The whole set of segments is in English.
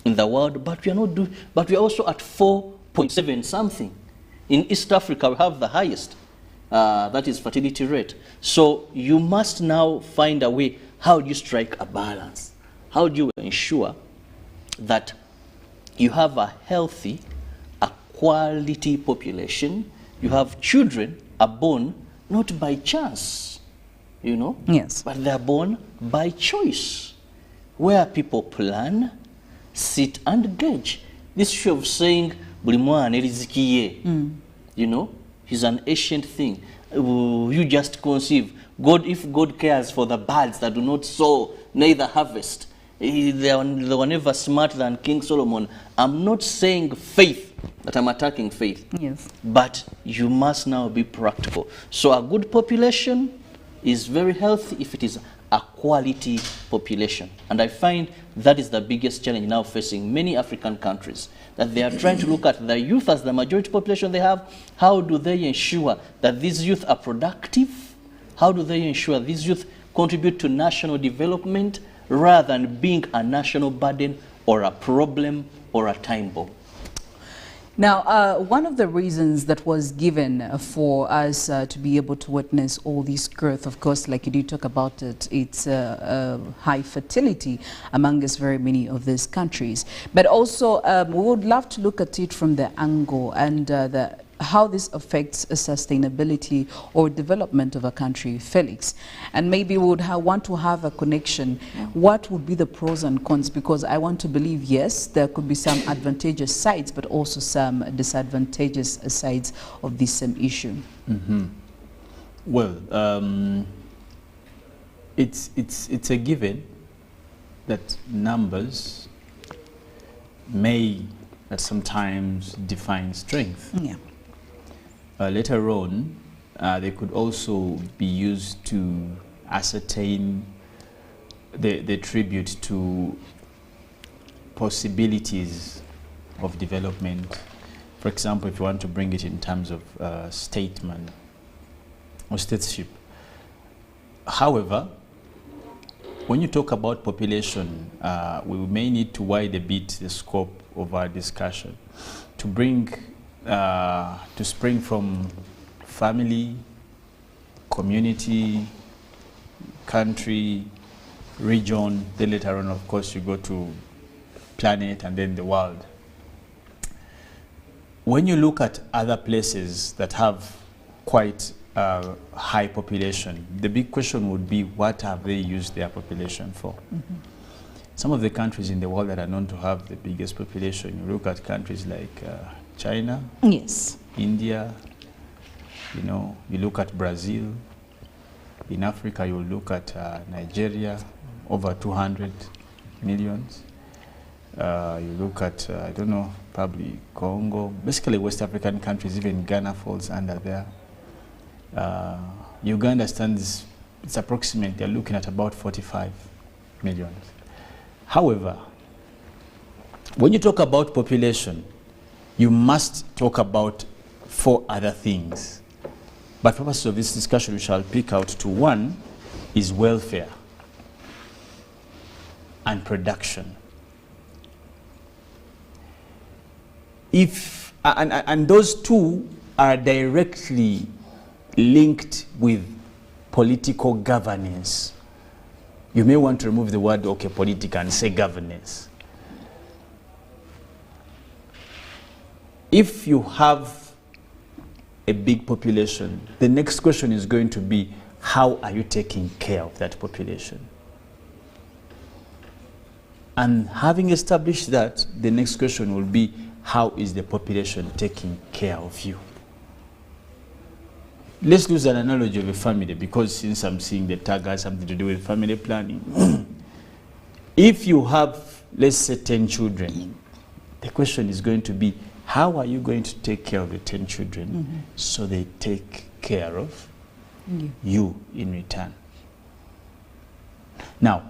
in the world, but we are not doing, but we are also at 4.7 something. In East Africa, we have the highest, that is fertility rate. So you must now find a way. How do you strike a balance? How do you ensure that you have a healthy, a quality population? You have children are born not by chance, you know, yes, but they are born by choice, where people plan, sit and gauge. This issue of saying, you know, is an ancient thing. You just conceive. God, if God cares for the birds that do not sow, neither harvest, they were never smarter than King Solomon. I'm not saying faith, that I'm attacking faith. Yes. But you must now be practical. So a good population is very healthy if it is a quality population. And I find that is the biggest challenge now facing many African countries, that they are trying to look at the youth as the majority population they have. How do they ensure that these youth are productive? How do they ensure these youth contribute to national development rather than being a national burden or a problem or a time bomb? Now, one of the reasons that was given for us to be able to witness all this growth, of course, like you did talk about it, it's high fertility among us very many of these countries. But also, we would love to look at it from the angle and how this affects sustainability or development of a country, Felix. And maybe we would want to have a connection. What would be the pros and cons? Because I want to believe, yes, there could be some advantageous sides, but also some disadvantageous sides of this same issue. Mm-hmm. Well, it's a given that numbers may sometimes define strength. Yeah. Later on, they could also be used to ascertain the tribute to possibilities of development. For example, if you want to bring it in terms of statesman or stateship. However, when you talk about population, we may need to widen a bit the scope of our discussion to bring to spring from family, community, country, region, then later on, of course, you go to planet and then the world. When you look at other places that have quite a high population, the big question would be, what have they used their population for? Mm-hmm. Some of the countries in the world that are known to have the biggest population, you look at countries like China, yes, India, you know, you look at Brazil. In Africa, you look at Nigeria, over 200 millions. You look at, I don't know, probably Congo. Basically, West African countries, even Ghana falls under there. Uganda stands, it's approximate, they're looking at about 45 millions. However, when you talk about population, you must talk about 4 other things. But for purposes of this discussion, we shall pick out to one is welfare and production. If and those two are directly linked with political governance. You may want to remove the word political and say governance. If you have a big population, the next question is going to be, how are you taking care of that population? And having established that, the next question will be, how is the population taking care of you? Let's use an analogy of a family, because since I'm seeing the tag has something to do with family planning. If you have, let's say, 10 children, the question is going to be, how are you going to take care of the 10 children so they take care of you in return? Now,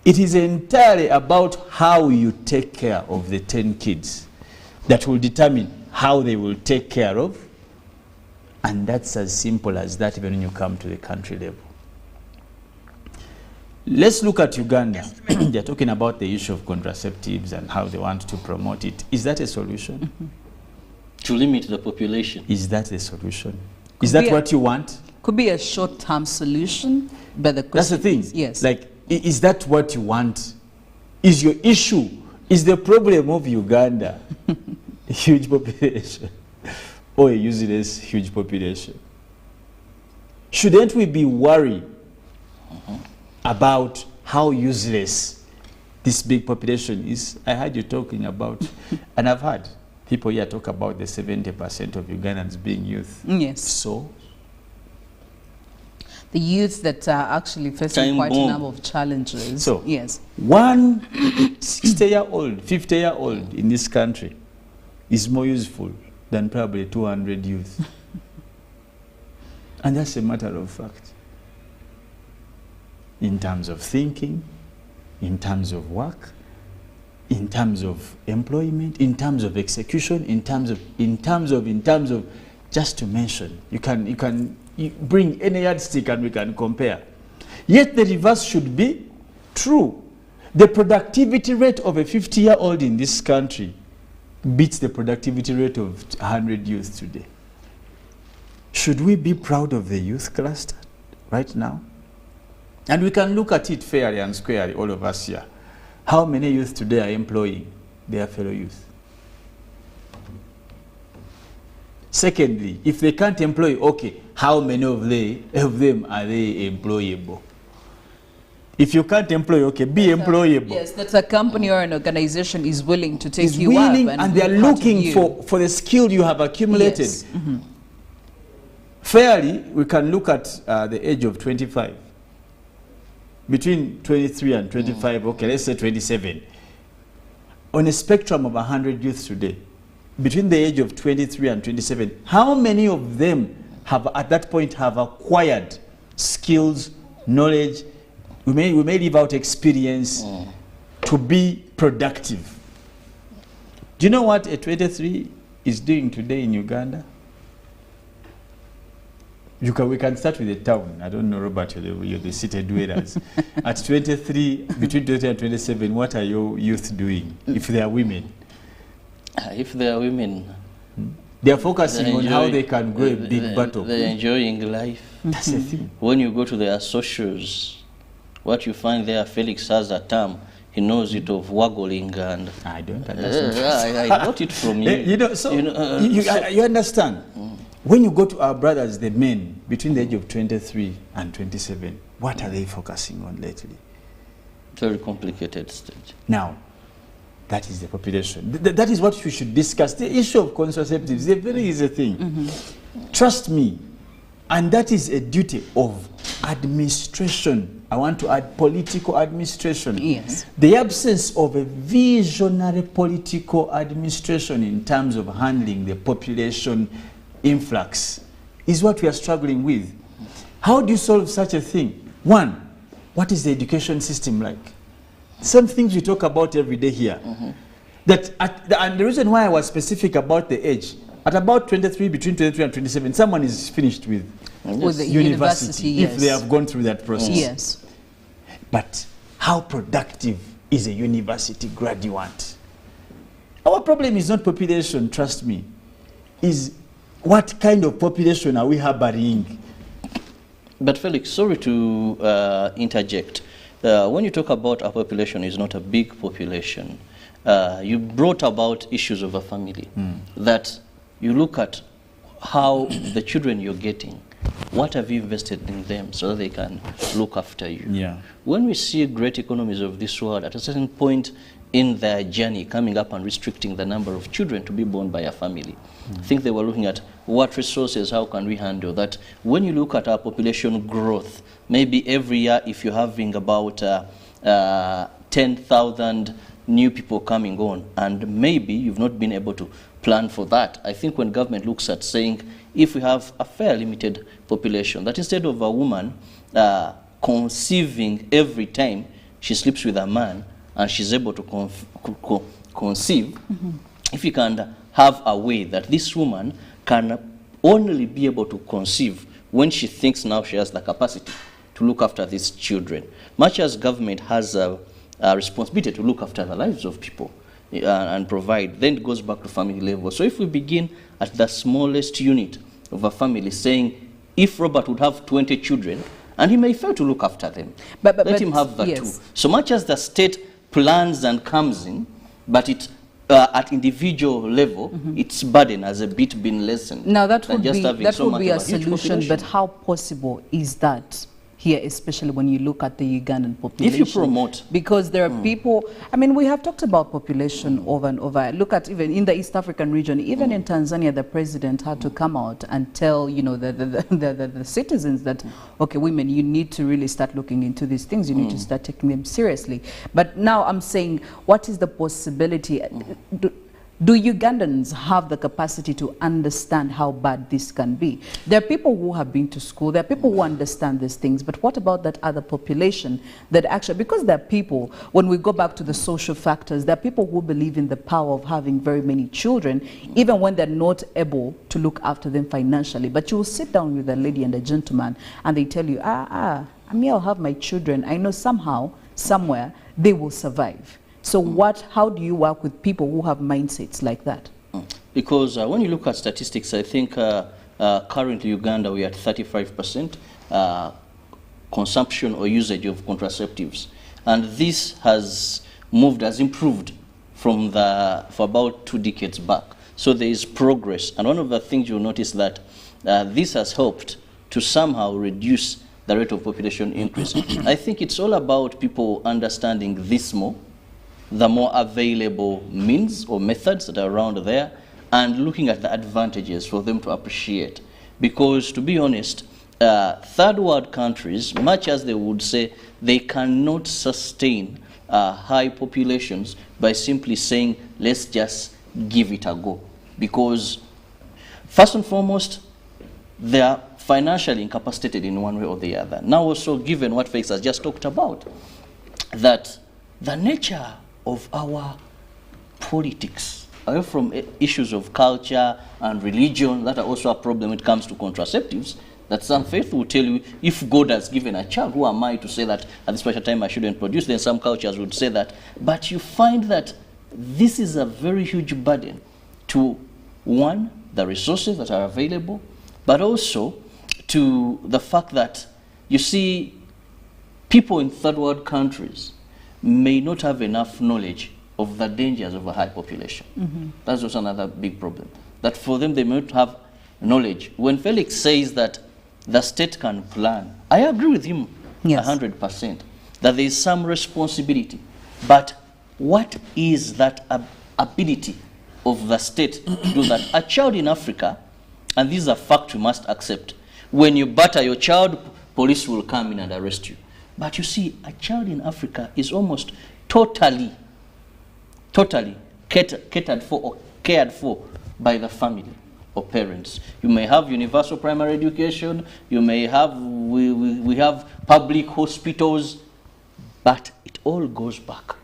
it is entirely about how you take care of the 10 kids that will determine how they will take care of, and that's as simple as that even when you come to the country level. Let's look at Uganda. They're talking about the issue of contraceptives and how they want to promote it. Is that a solution? To limit the population. Is that a solution? Is that what you want? Could be a short-term solution, but the That's the thing. Yes. Like, is that what you want? Is your issue, is the problem of Uganda a huge population or a useless huge population? Shouldn't we be worried about how useless this big population is? I heard you talking about, and I've heard people here talk about the 70% of Ugandans being youth. Yes. So? The youth that are actually facing Time quite bomb. a number of challenges. So, yes. one 60-year-old, 50-year-old in this country is more useful than probably 200 youth. And that's a matter of fact. In terms of thinking, in terms of work, in terms of employment, in terms of execution, in terms of, just to mention, you bring any yardstick and we can compare. Yet the reverse should be true. The productivity rate of a 50-year-old in this country beats the productivity rate of 100 youth today. Should we be proud of the youth cluster right now? And we can look at it fairly and squarely, all of us here. How many youth today are employing their fellow youth? Secondly, if they can't employ, okay, how many of them are they employable? If you can't employ, okay, be employable. Yes, that a company or an organization is willing to take Is you willing, up. and they are be part of looking you. for the skill you have accumulated. Yes. Mm-hmm. Fairly, we can look at the age of 25. Between 23 and 25, okay, let's say 27. On a spectrum of 100 youth today, between the age of 23 and 27, how many of them have at that point have acquired skills, knowledge, we may leave out experience to be productive? Do you know what a 23 is doing today in Uganda? We can start with the town. I don't know, Robert, you're the city dwellers. At 23, between 20 and 27, what are your youth doing, if they are women? If they are women, they are focusing on how they can grow a big battle. They're enjoying life. That's the thing. When you go to their socials, what you find there, Felix has a term. He knows it of waggling, and I don't understand. I got it from you. You know, so you understand. When you go to our brothers, the men, between the age of 23 and 27, what are they focusing on lately? Very complicated stage. Now, that is the population. That is what we should discuss. The issue of contraceptives is a very easy thing. Trust me. And that is a duty of administration. I want to add political administration. Yes. The absence of a visionary political administration in terms of handling the population influx is what we are struggling with. How do you solve such a thing? One, what is the education system like? Some things we talk about every day here. And the reason why I was specific about the age, at about 23, between 23 and 27, someone is finished with the university, yes. if they have gone through that process. Yes. But how productive is a university graduate? Our problem is not population, trust me. Is what kind of population are we harboring? But Felix, sorry to interject. When you talk about our population is not a big population, you brought about issues of a family. That you look at how the children you're getting, what have you invested in them so that they can look after you? Yeah. When we see great economies of this world, at a certain point in their journey, coming up and restricting the number of children to be born by a family, I think they were looking at what resources, how can we handle that? When you look at our population growth, maybe every year if you're having about 10,000 new people coming on, and maybe you've not been able to plan for that. I think when government looks at saying, if we have a fair limited population, that instead of a woman conceiving every time she sleeps with a man and she's able to conceive, if you can have a way that this woman can only be able to conceive when she thinks now she has the capacity to look after these children. Much as government has a responsibility to look after the lives of people and provide, then it goes back to family level. So if we begin at the smallest unit of a family, saying if Robert would have 20 children, and he may fail to look after them, let him have that too. So much as the state plans and comes in, but it at individual level, its burden has a bit been lessened. Now that would be a solution, but how possible is that here, especially when you look at the Ugandan population? If you promote. Because there are people, I mean, we have talked about population over and over. Look at even in the East African region, even in Tanzania, the president had to come out and tell, you know, the citizens that, okay, women, you need to really start looking into these things. You need to start taking them seriously. But now I'm saying, what is the possibility? Do Ugandans have the capacity to understand how bad this can be? There are people who have been to school, there are people who understand these things, but what about that other population that actually, because there are people, when we go back to the social factors, there are people who believe in the power of having very many children, even when they're not able to look after them financially. But you will sit down with a lady and a gentleman and they tell you, I mean, I'll have my children. I know somehow, somewhere, they will survive. So how do you work with people who have mindsets like that? Because when you look at statistics, I think currently Uganda, we are at 35% consumption or usage of contraceptives. And this has improved for about 2 decades back. So there is progress. And one of the things you'll notice that this has helped to somehow reduce the rate of population increase. I think it's all about people understanding this more, the more available means or methods that are around there, and looking at the advantages for them to appreciate. Because to be honest, third world countries, much as they would say, they cannot sustain high populations by simply saying, let's just give it a go. Because first and foremost, they are financially incapacitated in one way or the other. Now also, given what Felix has just talked about, that the nature of our politics, away from issues of culture and religion that are also a problem when it comes to contraceptives, that some faith will tell you, if God has given a child, who am I to say that at this special time I shouldn't produce? Then some cultures would say that. But you find that this is a very huge burden to, one, the resources that are available, but also to the fact that, you see, people in third world countries may not have enough knowledge of the dangers of a high population. That's also another big problem. That for them, they may not have knowledge. When Felix says that the state can plan, I agree with him 100%, that there is some responsibility. But what is that ability of the state to do that? A child in Africa, and this is a fact you must accept, when you batter your child, police will come in and arrest you. But you see, a child in Africa is almost totally catered for or cared for by the family or parents. You may have universal primary education, you may have, we have public hospitals, but it all goes back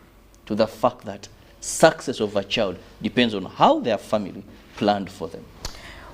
to the fact that success of a child depends on how their family planned for them.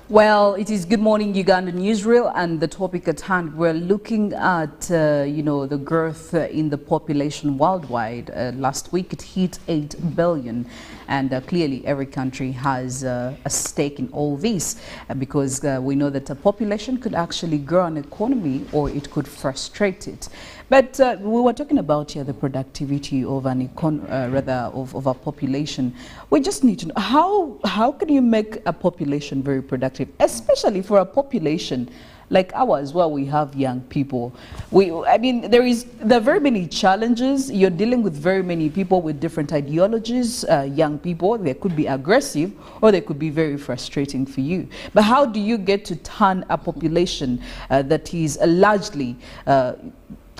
Well, it is Good Morning Ugandan Israel, and the topic at hand, we're looking at, you know, the growth in the population worldwide. Last week it hit 8 billion, and clearly every country has a stake in all this, because we know that a population could actually grow an economy or it could frustrate it. But we were talking about here the productivity of an of a population. We just need to know how can you make a population very productive, especially for a population like ours, where we have young people. I mean, there are very many challenges. You're dealing with very many people with different ideologies. Young people, they could be aggressive or they could be very frustrating for you. But how do you get to turn a population that is largely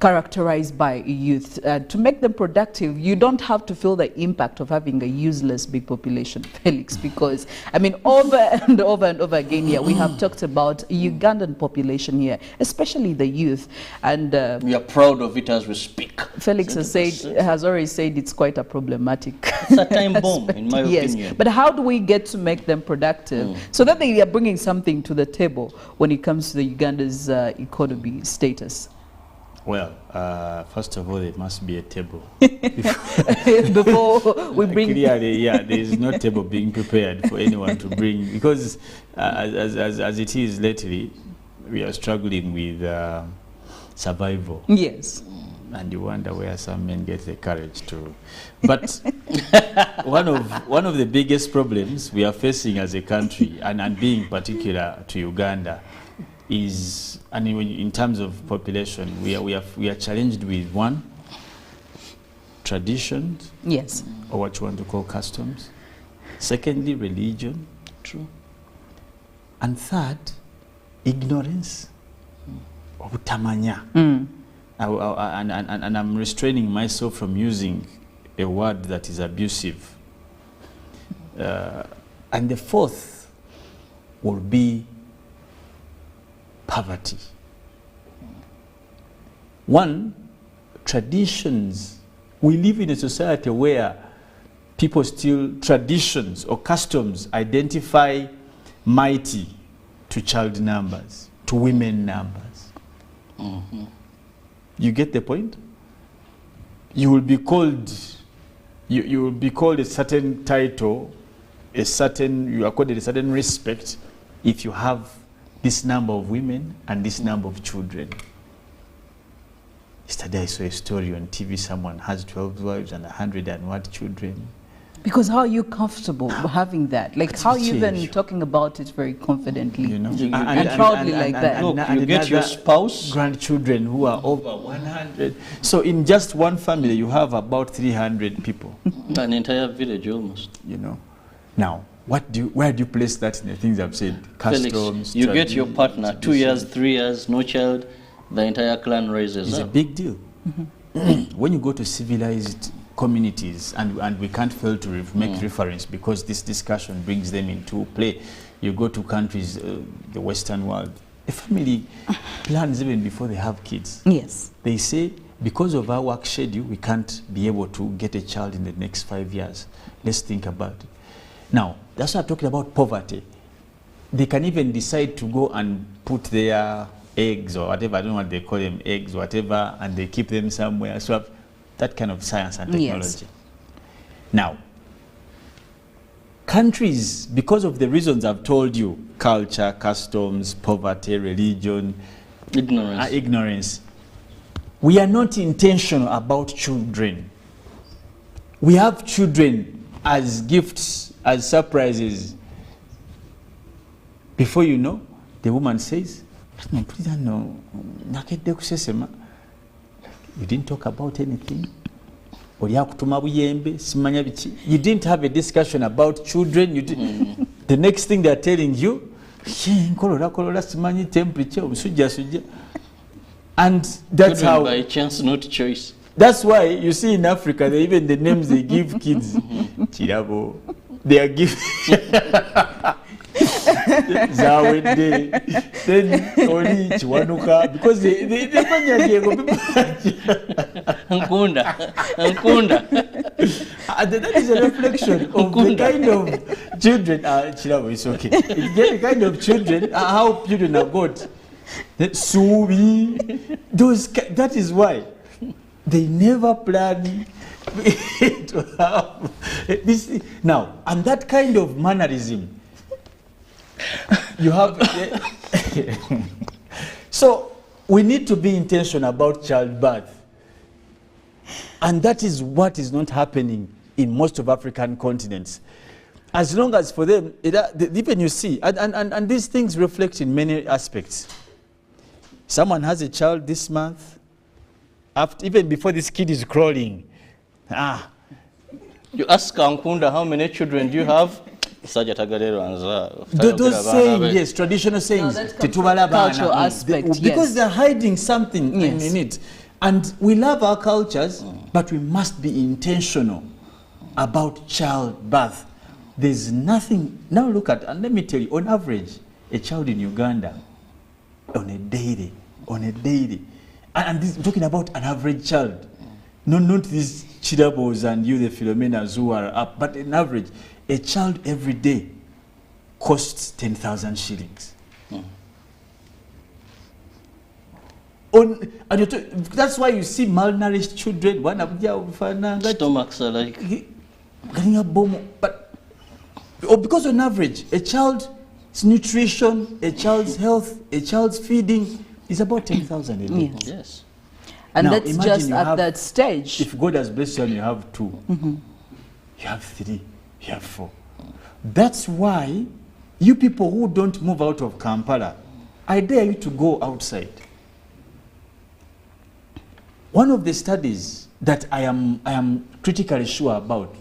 characterized by youth to make them productive? You don't have to feel the impact of having a useless big population, Felix, because I mean, over and over and over again here, we have talked about Ugandan population here, especially the youth, and we are proud of it as we speak. Felix has already said it's quite a problematic. It's a time bomb, in my opinion. But how do we get to make them productive so that they are bringing something to the table when it comes to the Uganda's economy status? Well, first of all, there must be a table. Before we bring... Clearly, yeah, there is no table being prepared for anyone to bring, because as it is lately, we are struggling with survival. Yes. And you wonder where some men get the courage to. But one of the biggest problems we are facing as a country, and being particular to Uganda, is, and in terms of population, we are challenged with, one, traditions. Yes. Or what you want to call customs. Secondly, religion. True. And third, ignorance. Obutamanya. And I'm restraining myself from using a word that is abusive. And the fourth will be poverty. One, traditions. We live in a society where people still, traditions or customs identify mighty to child numbers, to women numbers. You get the point? You will be called, you will be called a certain title, you are accorded a certain respect if you have this number of women and this number of children. Yesterday I saw a story on TV, someone has 12 wives and 100 and what children. Because how are you comfortable having that? Like, how are you even talking about it very confidently? You know, and proudly like that. Look, you get your spouse, grandchildren who are over 100. So in just one family, you have about 300 people. an entire village almost. You know. Now, where do you place that in the things I've said? Customs, Felix, you get your partner, 2 years, 3 years, no child, the entire clan raises It's up. a big deal. When you go to civilized communities, and we can't fail to make reference, because this discussion brings them into play. You go to countries, the Western world, a family plans even before they have kids. Yes. They say, because of our work schedule, we can't be able to get a child in the next 5 years. Let's think about it. Now, that's why I'm talking about poverty. They can even decide to go and put their eggs or whatever, I don't know what they call them, eggs, whatever, and they keep them somewhere. So that kind of science and technology. Yes. Now, countries, because of the reasons I've told you, culture, customs, poverty, religion, ignorance, we are not intentional about children. We have children as gifts, as surprises. Before you know, the woman says, you didn't talk about anything. You didn't have a discussion about children. The next thing they're telling you, and that's children how, by chance, not choice. that's why you see in Africa, even the names they give kids, Chirabo, they are giving Zawede, then Oli Chiwanuka, because they Nkunda. that is a reflection of the kind of children. Chirabo, it's okay. It's the kind of children, how children are got. Subi, that is why they never plan to have this. Now, and that kind of mannerism, you have. So we need to be intentional about childbirth, and that is what is not happening in most of African continents. As long as for them, even you see, and these things reflect in many aspects. Someone has a child this month, even before this kid is crawling. You ask Nkunda, how many children do you have? Those sayings, yes, traditional sayings. Cultural aspect, because they're hiding something in it. And we love our cultures, but we must be intentional about childbirth. There's nothing. Now look at, and let me tell you, on average, a child in Uganda, on a daily, and this, talking about an average child, not these Chidabos and you, the Philomenas who are up, but an average, a child every day costs 10,000 shillings. That's why you see malnourished children. Stomachs are like... Getting a bomb. But because on average, a child's nutrition, a child's health, a child's feeding is about 10,000 a day. Yes. And now, that's just at that stage. If God has blessed you and you have 2, you have 3, you have 4. That's why you people who don't move out of Kampala, I dare you to go outside. One of the studies that I am critically sure about,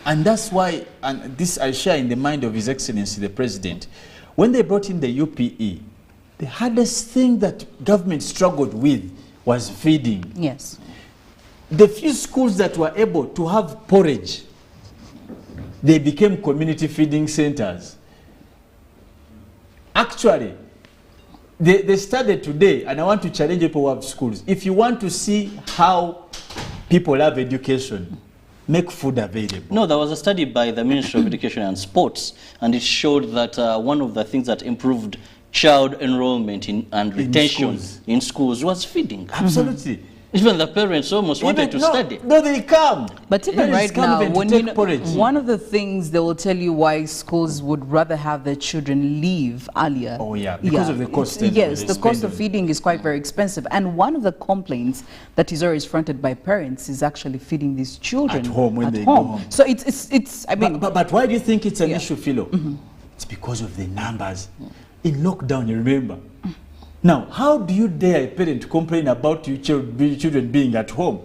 and that's why, and this I share in the mind of His Excellency the President, when they brought in the UPE, the hardest thing that government struggled with was feeding. Yes. The few schools that were able to have porridge, they became community feeding centers. Actually, they started today, and I want to challenge people who have schools. If you want to see how people have education, make food available. No, there was a study by the Ministry of Education and Sports, and it showed that one of the things that improved child enrollment and retention in schools was feeding. Absolutely. Even the parents almost wanted to study. No, they come. But even right now, when you know, one of the things they will tell you why schools would rather have their children leave earlier. Oh yeah, because of the cost. Yes, the cost of feeding is quite very expensive. And one of the complaints that is always fronted by parents is actually feeding these children at home when they go home. So it's I mean, but why do you think it's an issue, Philo? It's because of the numbers. In lockdown, you remember. Now, how do you dare a parent to complain about your children being at home?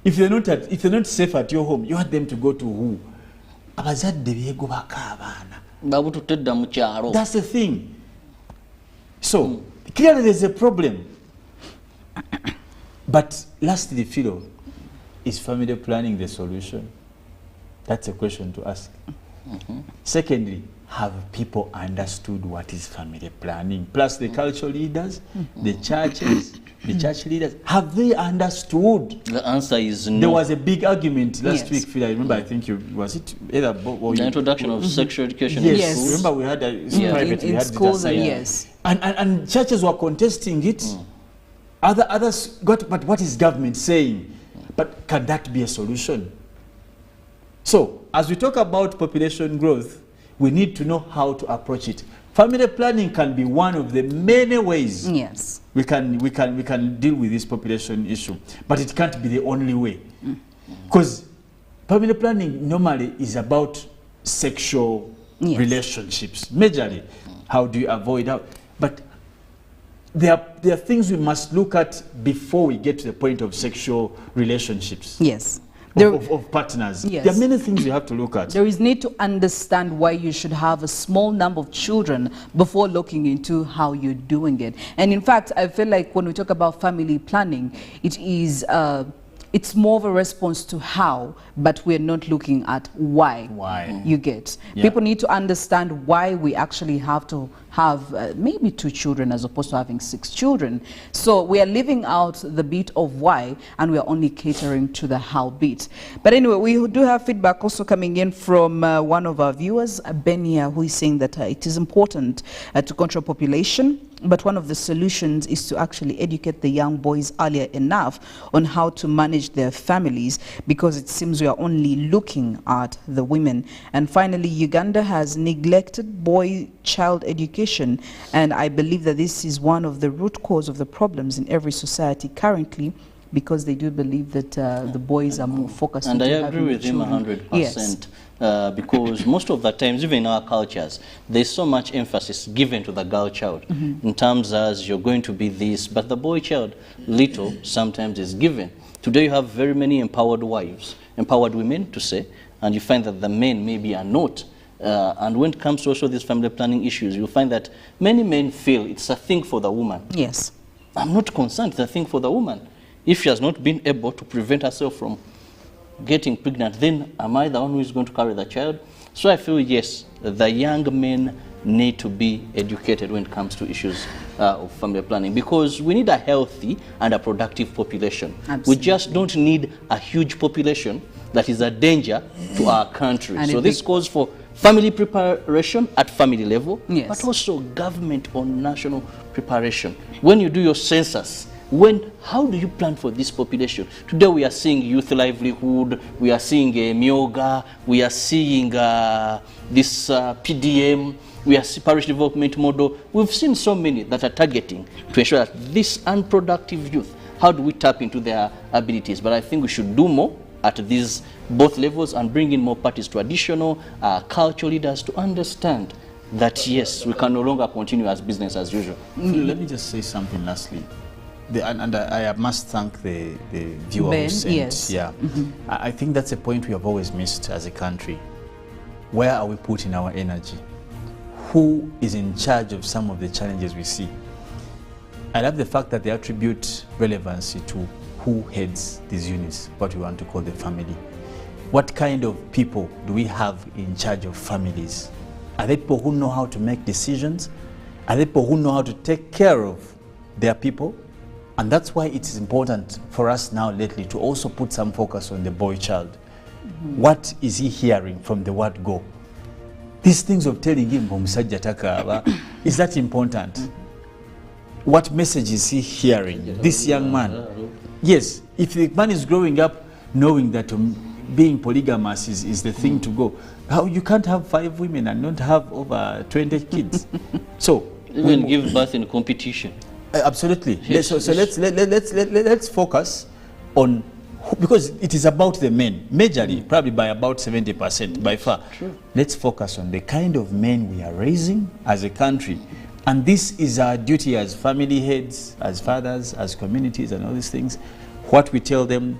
If they're not safe at your home, you want them to go to who? That's the thing. So, clearly there's a problem. But lastly, Philo, is family planning the solution? That's a question to ask. Secondly, have people understood what is family planning? Plus the cultural leaders, the churches, the church leaders, have they understood? The answer is no. There was a big argument last week, Phil. I remember, I think was it either the introduction of sexual education in schools? Remember we had private, we had schools, and churches were contesting it. Others got, but what is government saying? But can that be a solution? So, as we talk about population growth, we need to know how to approach it. Family planning can be one of the many ways we can deal with this population issue, but it can't be the only way. Because family planning normally is about sexual relationships, majorly. How do you avoid that? But there are things we must look at before we get to the point of sexual relationships. Yes. Of partners. There are many things you have to look at. There is need to understand why you should have a small number of children before looking into how you're doing it. And in fact, I feel like when we talk about family planning, it is it's more of a response to how, but we're not looking at why. You get. People need to understand why we actually have to have maybe 2 children as opposed to having 6 children. So we are leaving out the bit of why, and we are only catering to the how bit. But anyway, we do have feedback also coming in from one of our viewers, Benia, who is saying that it is important to control population, but one of the solutions is to actually educate the young boys earlier enough on how to manage their families, because it seems we are only looking at the women. And finally, Uganda has neglected boy-child education, and I believe that this is one of the root cause of the problems in every society currently, because they do believe that the boys are more focused on having children. And I agree with him 100%. Because most of the times, even in our cultures, there's so much emphasis given to the girl child in terms as you're going to be this, but the boy child, little sometimes is given. Today you have very many empowered wives, empowered women to say, and you find that the men maybe are not. And when it comes to also these family planning issues, you find that many men feel it's a thing for the woman. Yes. I'm not concerned, it's a thing for the woman. If she has not been able to prevent herself from getting pregnant, then am I the one who is going to carry the child? So I feel, yes, the young men need to be educated when it comes to issues of family planning, because we need a healthy and a productive population. Absolutely. We just don't need a huge population that is a danger to our country. And so this calls for family preparation at family level, Yes. but also government on national preparation. When you do your census, how do you plan for this population? Today we are seeing youth livelihood, we are seeing Myoga, we are seeing this PDM, we are seeing parish development model. We've seen so many that are targeting to ensure that this unproductive youth, how do we tap into their abilities? But I think we should do more at these both levels and bring in more parties, traditional, cultural leaders, to understand that yes, we can no longer continue as business as usual. Let me just say something lastly. I must thank the viewer Ben, who sent. yes. Yeah, I think that's a point we have always missed as a country. Where are we putting our energy? Who is in charge of some of the challenges we see? I love the fact that they attribute relevancy to who heads these units, what we want to call the family. What kind of people do we have in charge of families? Are they people who know how to make decisions? Are they people who know how to take care of their people? And that's why it is important for us now lately to also put some focus on the boy child. What is he hearing from the word go? These things of telling him, is that important? What message is he hearing? This young man. Yes, if the man is growing up knowing that being polygamous is the thing to go, how you can't have 5 women and not have over 20 kids. So even give birth in competition. Absolutely. Yes, So let's focus on because it is about the men, majorly, probably by about 70% by far. True. Let's focus on the kind of men we are raising as a country. And this is our duty as family heads, as fathers, as communities and all these things. What we tell them,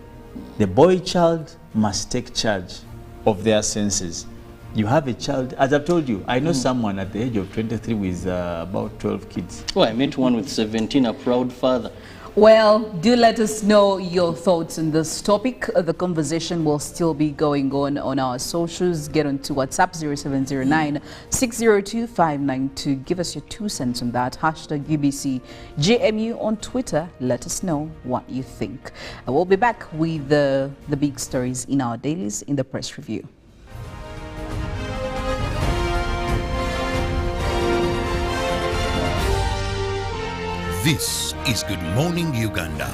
the boy child must take charge of their senses. You have a child, as I've told you, I know someone at the age of 23 with about 12 kids. Oh, I met one with 17, a proud father. Well, do let us know your thoughts on this topic. The conversation will still be going on our socials. Get onto WhatsApp 0709-602-592. Give us your 2 cents on that. Hashtag UBC JMU on Twitter. Let us know what you think. We'll be back with the big stories in our dailies in the press review. This is Good Morning Uganda.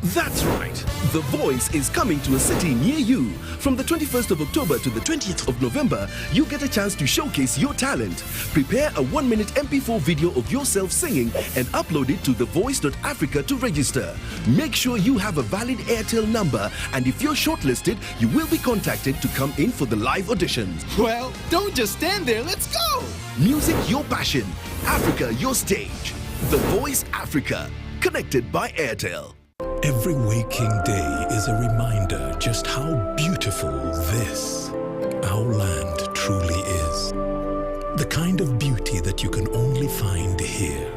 That's right. The Voice is coming to a city near you. From the 21st of October to the 20th of November, you get a chance to showcase your talent. Prepare a 1-minute MP4 video of yourself singing and upload it to thevoice.africa to register. Make sure you have a valid Airtel number, and if you're shortlisted, you will be contacted to come in for the live auditions. Well, don't just stand there, let's go! Music your passion, Africa your stage. The Voice Africa, connected by Airtel. Every waking day is a reminder just how beautiful this, our land, truly is. The kind of beauty that you can only find here,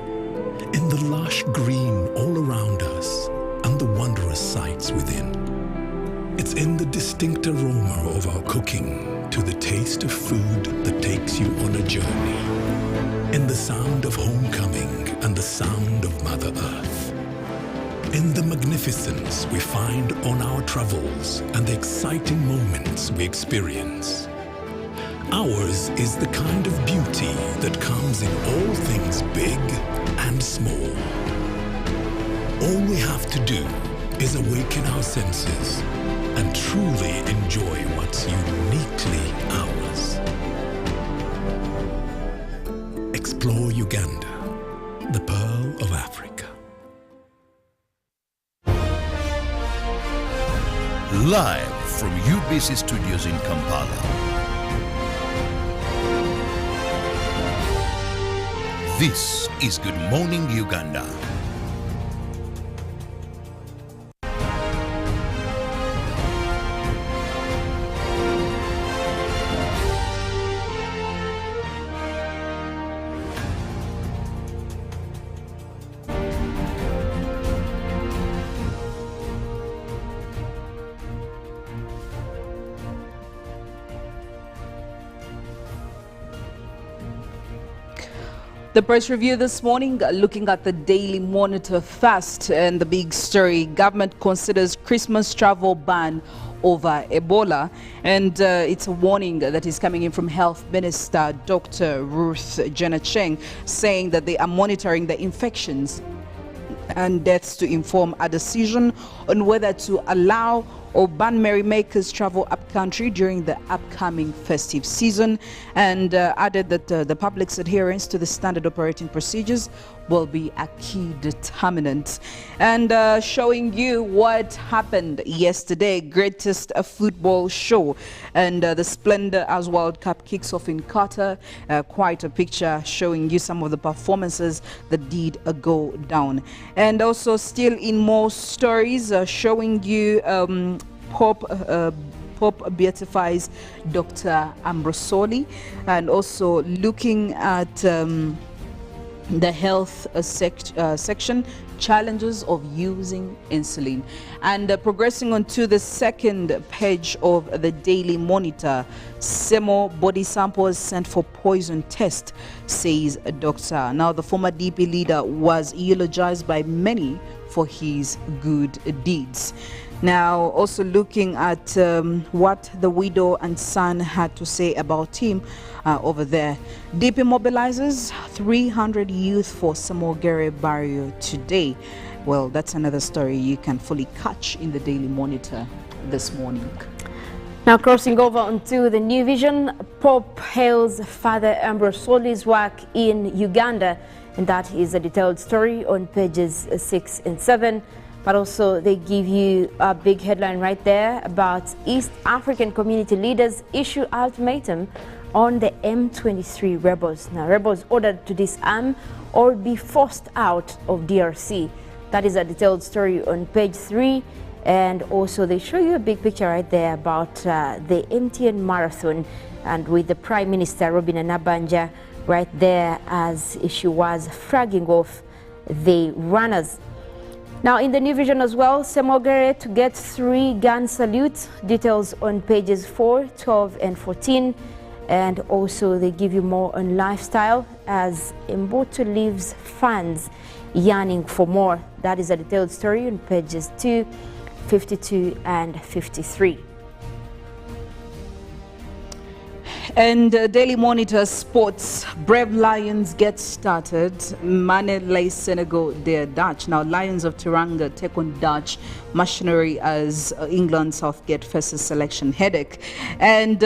in the lush green all around us and the wondrous sights within. It's in the distinct aroma of our cooking, to the taste of food that takes you on a journey, in the sound of homecoming and the sound of Mother Earth. In the magnificence we find on our travels and the exciting moments we experience. Ours is the kind of beauty that comes in all things big and small. All we have to do is awaken our senses and truly enjoy what's uniquely ours. Explore Uganda, the Pearl of Africa. Live from UBC Studios in Kampala. This is Good Morning Uganda. The press review this morning, looking at the Daily Monitor first, and the big story: government considers Christmas travel ban over Ebola, and it's a warning that is coming in from Health Minister Dr. Ruth Jenacheng, saying that they are monitoring the infections and deaths to inform a decision on whether to allow or ban merrymakers travel upcountry during the upcoming festive season, and added that the public's adherence to the standard operating procedures will be a key determinant. And showing you what happened yesterday, greatest football show, and the splendor as World Cup kicks off in Qatar. Quite a picture showing you some of the performances that did go down. And also still in more stories, showing you Pope beatifies Dr. Ambrosoli, and also looking at the health section, challenges of using insulin. And progressing on to the second page of the Daily Monitor, Semo body samples sent for poison test, says a doctor. Now, the former DP leader was eulogized by many for his good deeds. Now, also looking at what the widow and son had to say about him over there. DP mobilizes 300 youth for Samogere burial today. Well, that's another story you can fully catch in the Daily Monitor this morning. Now, crossing over onto the New Vision, Pope hails Father Ambrosoli's work in Uganda, and that is a detailed story on pages 6 and 7. But also they give you a big headline right there about East African community leaders issue ultimatum on the M23 rebels. Now, rebels ordered to disarm or be forced out of DRC. That is a detailed story on page 3. And also they show you a big picture right there about the MTN marathon, and with the Prime Minister Robina Nabanja right there as she was flagging off the runners. Now, in the New Vision as well, Samogere to get 3 gun salute. Details on pages 4, 12 and 14. And also they give you more on lifestyle as Mboto leaves fans yearning for more. That is a detailed story on pages 2, 52 and 53. And Daily Monitor Sports, Brave Lions get started. Mane lays Senegal their Dutch. Now, Lions of Teranga take on Dutch machinery as England Southgate faces selection headache. And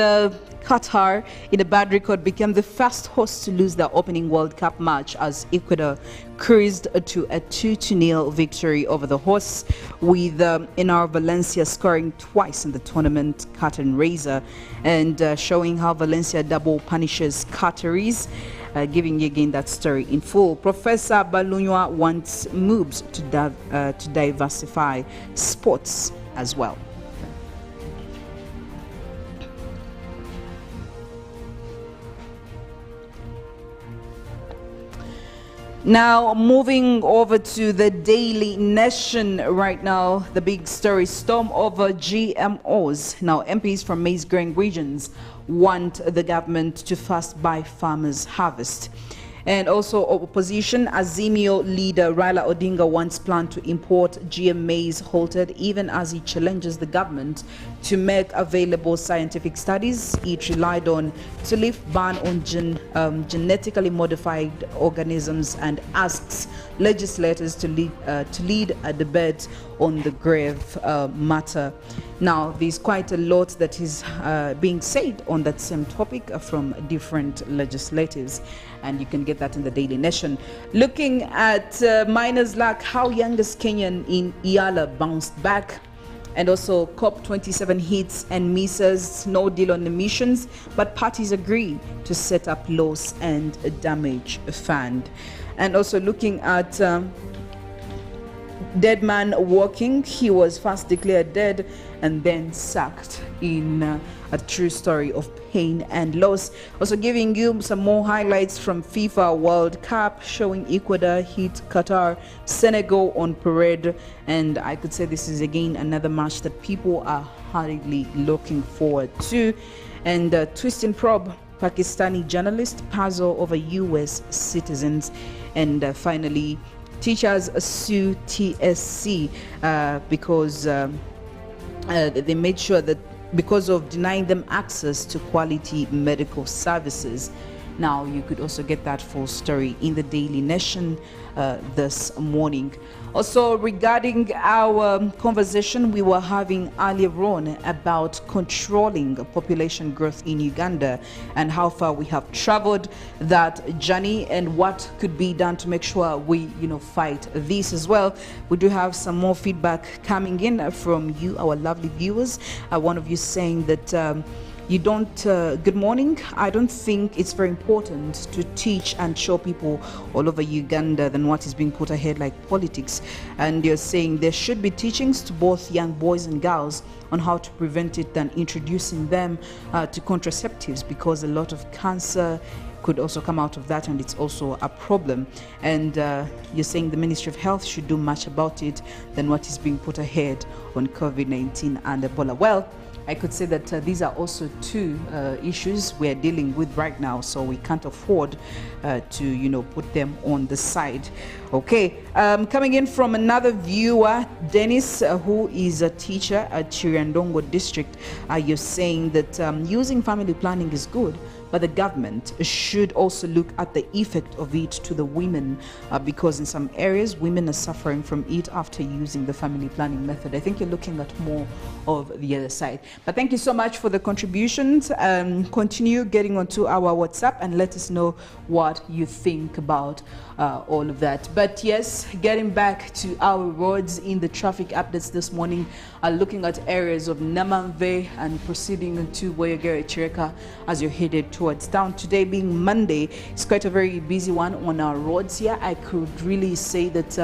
Qatar, in a bad record, became the first host to lose their opening World Cup match as Ecuador cruised to a 2-0 victory over the hosts, with Enar Valencia scoring twice in the tournament curtain raiser, and showing how Valencia double punishes Qataris. Giving you again that story in full. Professor Balunywa wants moves to diversify sports as well. Now, moving over to the Daily Nation right now, the big story: storm over GMOs. Now, MPs from maize-growing regions want the government to first buy farmers' harvest. And also opposition, Azimio leader Raila Odinga wants plan to import GM maize halted, even as he challenges the government to make available scientific studies it relied on to lift ban on genetically modified organisms, and asks legislators to lead a debate on the grave matter. Now, there's quite a lot that is being said on that same topic from different legislators, and you can get that in the Daily Nation. Looking at miners' luck, how youngest Kenyan in Iyala bounced back. And also COP27 hits and misses, no deal on emissions, but parties agree to set up loss and damage fund. And also looking at dead man walking, he was first declared dead and then sacked in a true story of pain and loss. Also giving you some more highlights from FIFA World Cup, showing Ecuador hit Qatar, Senegal on parade, and I could say this is again another match that people are hardly looking forward to. And twist and probe Pakistani journalist puzzle over US citizens. And finally, teachers sue TSC because they made sure that because of denying them access to quality medical services. Now, you could also get that full story in the Daily Nation this morning. Also, regarding our conversation we were having earlier on about controlling population growth in Uganda and how far we have traveled that journey and what could be done to make sure we, fight this as well. We do have some more feedback coming in from you, our lovely viewers. One of you saying that you don't, good morning. I don't think it's very important to teach and show people all over Uganda than what is being put ahead like politics. And you're saying there should be teachings to both young boys and girls on how to prevent it than introducing them to contraceptives, because a lot of cancer could also come out of that, and it's also a problem. And you're saying the Ministry of Health should do much about it than what is being put ahead on COVID-19 and Ebola. Well, I could say that these are also two issues we're dealing with right now, so we can't afford to, put them on the side. Okay, coming in from another viewer, Dennis, who is a teacher at Chiriandongo district, you're saying that using family planning is good, but the government should also look at the effect of it to the women, because in some areas women are suffering from it after using the family planning method. I think you're looking at more of the other side. But thank you so much for the contributions. Continue getting onto our WhatsApp and let us know what you think about all of that. But yes, getting back to our roads in the traffic updates this morning, looking at areas of Namamve and proceeding to Boyogere Chireka as you're headed towards town. Today being Monday, it's quite a very busy one on our roads here. I could really say that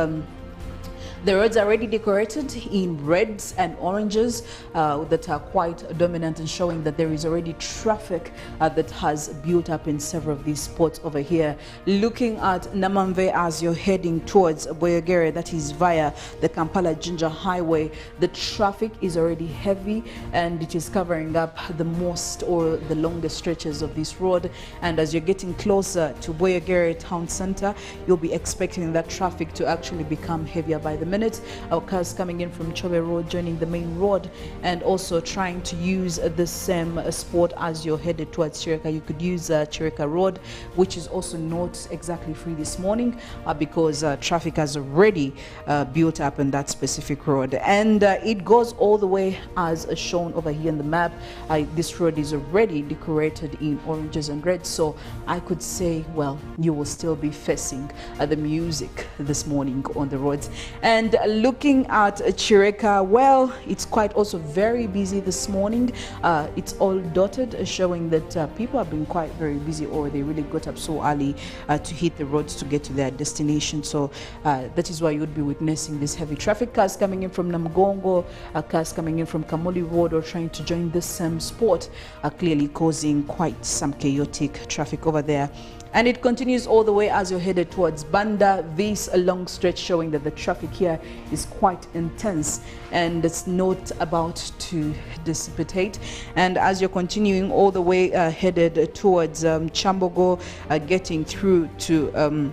the roads are already decorated in reds and oranges that are quite dominant and showing that there is already traffic that has built up in several of these spots over here. Looking at Namamve as you're heading towards Boyogere, that is via the Kampala-Jinja Highway, the traffic is already heavy and it is covering up the most or the longest stretches of this road. And as you're getting closer to Boyogere town center, you'll be expecting that traffic to actually become heavier by the minute. Our cars coming in from Chobe Road joining the main road and also trying to use the same spot as you're headed towards Chireka. You could use Chireka Road, which is also not exactly free this morning because traffic has already built up on that specific road, and it goes all the way as shown over here in the map. This road is already decorated in oranges and reds, so I could say, well, you will still be facing the music this morning on the roads. And looking at Chireka, well, it's quite also very busy this morning. It's all dotted, showing that people have been quite very busy, or they really got up so early to hit the roads to get to their destination. So that is why you would be witnessing this heavy traffic. Cars coming in from Namgongo, cars coming in from Kamuli Road or trying to join this same spot are clearly causing quite some chaotic traffic over there. And it continues all the way as you're headed towards Banda. This a long stretch showing that the traffic here is quite intense and it's not about to dissipate. And as you're continuing all the way headed towards Chambogo, getting through to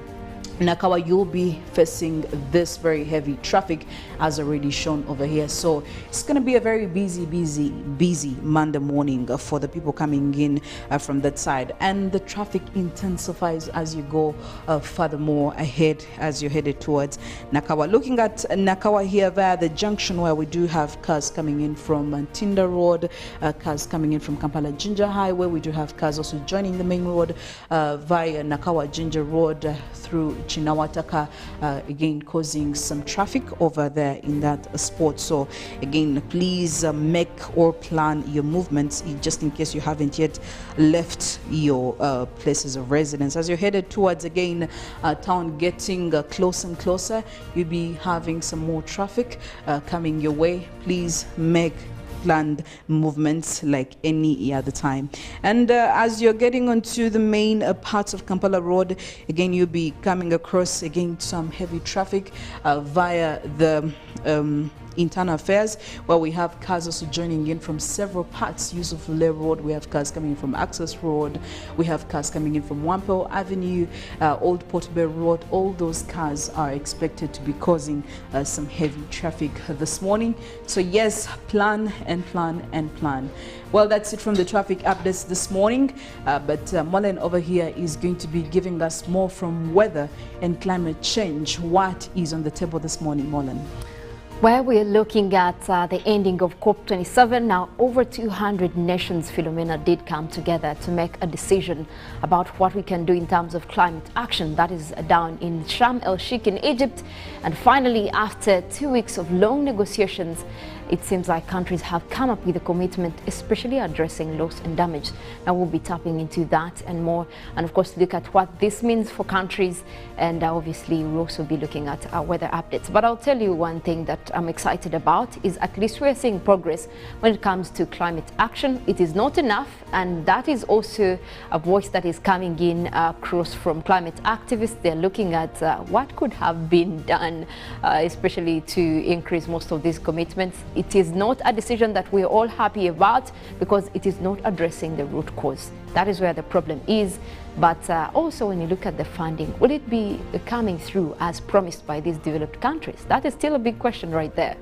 Nakawa, you'll be facing this very heavy traffic as already shown over here. So it's going to be a very busy Monday morning for the people coming in from that side, and the traffic intensifies as you go furthermore ahead as you're headed towards Nakawa. Looking at Nakawa here via the junction where we do have cars coming in from Tinda Road, cars coming in from Kampala Jinja Highway. We do have cars also joining the main road via Nakawa Jinja Road through Chinawataka, again causing some traffic over there in that spot. So again, please make or plan your movements just in case you haven't yet left your places of residence. As you're headed towards again town, getting closer and closer, you'll be having some more traffic coming your way. Please make planned movements like any other time. And as you're getting onto the main parts of Kampala Road, again you'll be coming across again some heavy traffic via the internal affairs, where we have cars also joining in from several parts. Yusuf Lule Road, we have cars coming in from Access Road, we have cars coming in from Wampel Avenue, Old Portobello Road. All those cars are expected to be causing some heavy traffic this morning. So yes, plan and plan and plan. Well, that's it from the traffic updates this morning, but Molen over here is going to be giving us more from weather and climate change. What is on the table this morning, Molen? Well, we're looking at the ending of COP27. Now, over 200 nations, Philomena, did come together to make a decision about what we can do in terms of climate action. That is down in Sharm el-Sheikh in Egypt. And finally, after 2 weeks of long negotiations, it seems like countries have come up with a commitment, especially addressing loss and damage. Now we'll be tapping into that and more, and of course look at what this means for countries, and obviously we'll also be looking at our weather updates. But I'll tell you one thing that I'm excited about is at least we're seeing progress when it comes to climate action. It is not enough, and that is also a voice that is coming in across from climate activists. They're looking at what could have been done, especially to increase most of these commitments. It is not a decision that we're all happy about because it is not addressing the root cause. That is where the problem is. But also when you look at the funding, will it be coming through as promised by these developed countries? That is still a big question right there.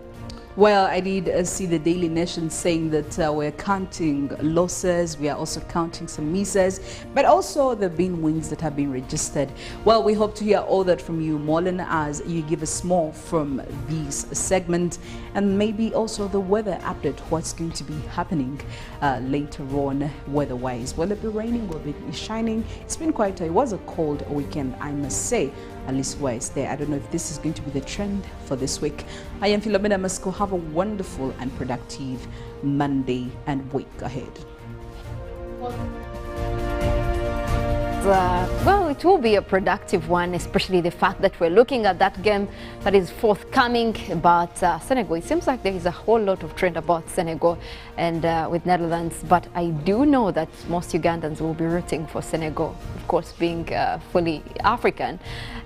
Well, I did see the Daily Nation saying that we're counting losses, we are also counting some misses, but also there have been wins that have been registered. Well, we hope to hear all that from you, Molen, as you give us more from this segment, and maybe also the weather update, what's going to be happening later on weather-wise. Will it be raining? Will it be shining? It's been quite it was a cold weekend, I must say. At least where it's there. I don't know if this is going to be the trend for this week. I am Philomena Masco. Have a wonderful and productive Monday and week ahead. Well, it will be a productive one, especially the fact that we're looking at that game that is forthcoming about Senegal. It seems like there is a whole lot of trend about Senegal and with Netherlands, but I do know that most Ugandans will be rooting for Senegal, of course, being fully African.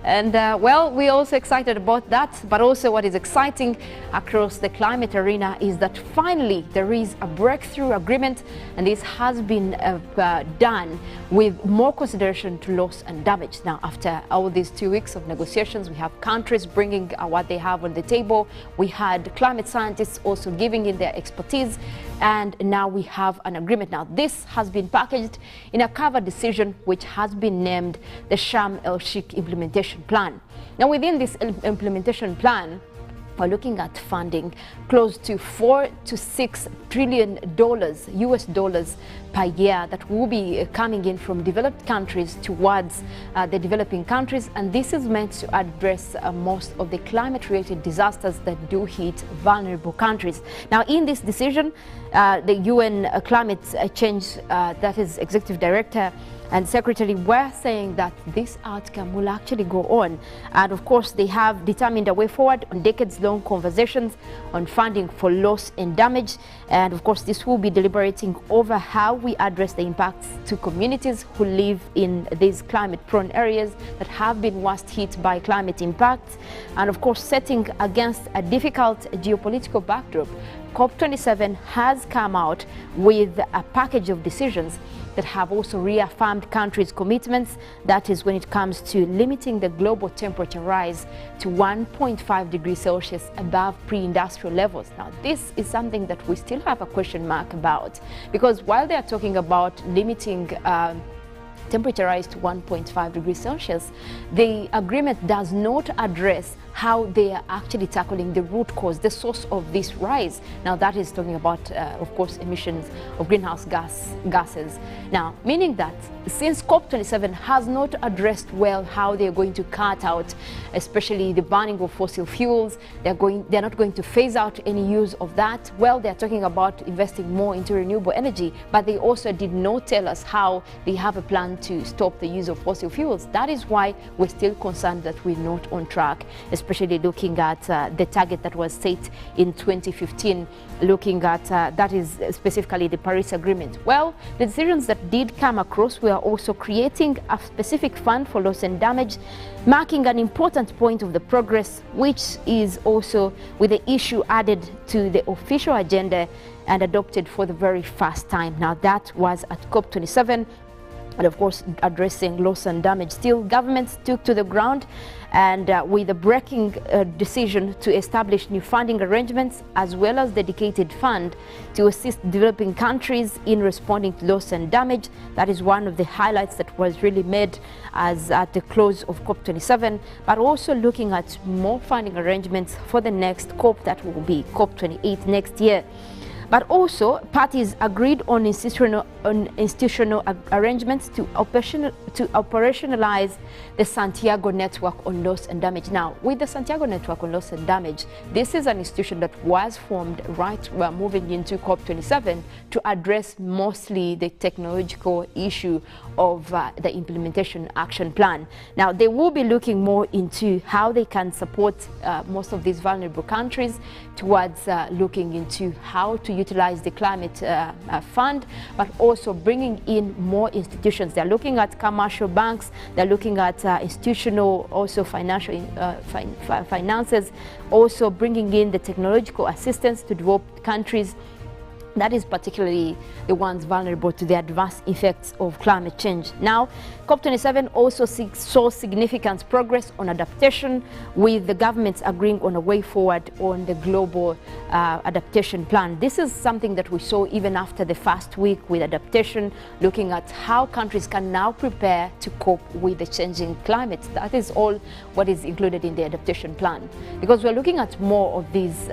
And well, we're also excited about that, but also what is exciting across the climate arena is that finally there is a breakthrough agreement, and this has been done with more consideration to loss and damage. Now, after all these 2 weeks of negotiations, we have countries bringing what they have on the table. We had climate scientists also giving in their expertise, and now we have an agreement. Now, this has been packaged in a cover decision which has been named the Sharm el-Sheikh Implementation Plan. Now, within this implementation plan, we're looking at funding close to $4 to $6 trillion US dollars per year that will be coming in from developed countries towards the developing countries, and this is meant to address most of the climate-related disasters that do hit vulnerable countries. Now, in this decision, the UN Climate Change, that is Executive Director and Secretary, were saying that this outcome will actually go on. And of course, they have determined a way forward on decades-long conversations on funding for loss and damage. And of course, this will be deliberating over how we address the impacts to communities who live in these climate-prone areas that have been worst hit by climate impacts. And of course, setting against a difficult geopolitical backdrop, COP27 has come out with a package of decisions that have also reaffirmed countries' commitments. That is when it comes to limiting the global temperature rise to 1.5 degrees Celsius above pre-industrial levels. Now, this is something that we still have a question mark about, because while they are talking about limiting temperature rise to 1.5 degrees Celsius, the agreement does not address how they are actually tackling the root cause, the source of this rise. Now, that is talking about, of course, emissions of greenhouse gases. Now, meaning that since COP27 has not addressed well how they're going to cut out, especially the burning of fossil fuels, they're not going to phase out any use of that. Well, they're talking about investing more into renewable energy, but they also did not tell us how they have a plan to stop the use of fossil fuels. That is why we're still concerned that we're not on track, especially especially looking at the target that was set in 2015, looking at that is specifically the Paris Agreement. Well, the decisions that did come across were also creating a specific fund for loss and damage, marking an important point of the progress, which is also with the issue added to the official agenda and adopted for the very first time. Now, that was at COP27. And of course, addressing loss and damage. Still, governments took to the ground and with a breaking decision to establish new funding arrangements as well as dedicated fund to assist developing countries in responding to loss and damage. That is one of the highlights that was really made as at the close of COP27, but also looking at more funding arrangements for the next COP, that will be COP28 next year. But also, parties agreed on institutional arrangements to operationalize the Santiago Network on Loss and Damage. Now, with the Santiago Network on Loss and Damage, this is an institution that was formed moving into COP27 to address mostly the technological issue of the implementation action plan. Now, they will be looking more into how they can support most of these vulnerable countries towards looking into how to utilize the climate fund, but also bringing in more institutions. They're looking at commercial banks, they're looking at institutional, also financial finances, also bringing in the technological assistance to developed countries. That is particularly the ones vulnerable to the adverse effects of climate change. Now, COP27 also saw significant progress on adaptation, with the governments agreeing on a way forward on the global adaptation plan. This is something that we saw even after the first week with adaptation, looking at how countries can now prepare to cope with the changing climate. That is all what is included in the adaptation plan, because we're looking at more of these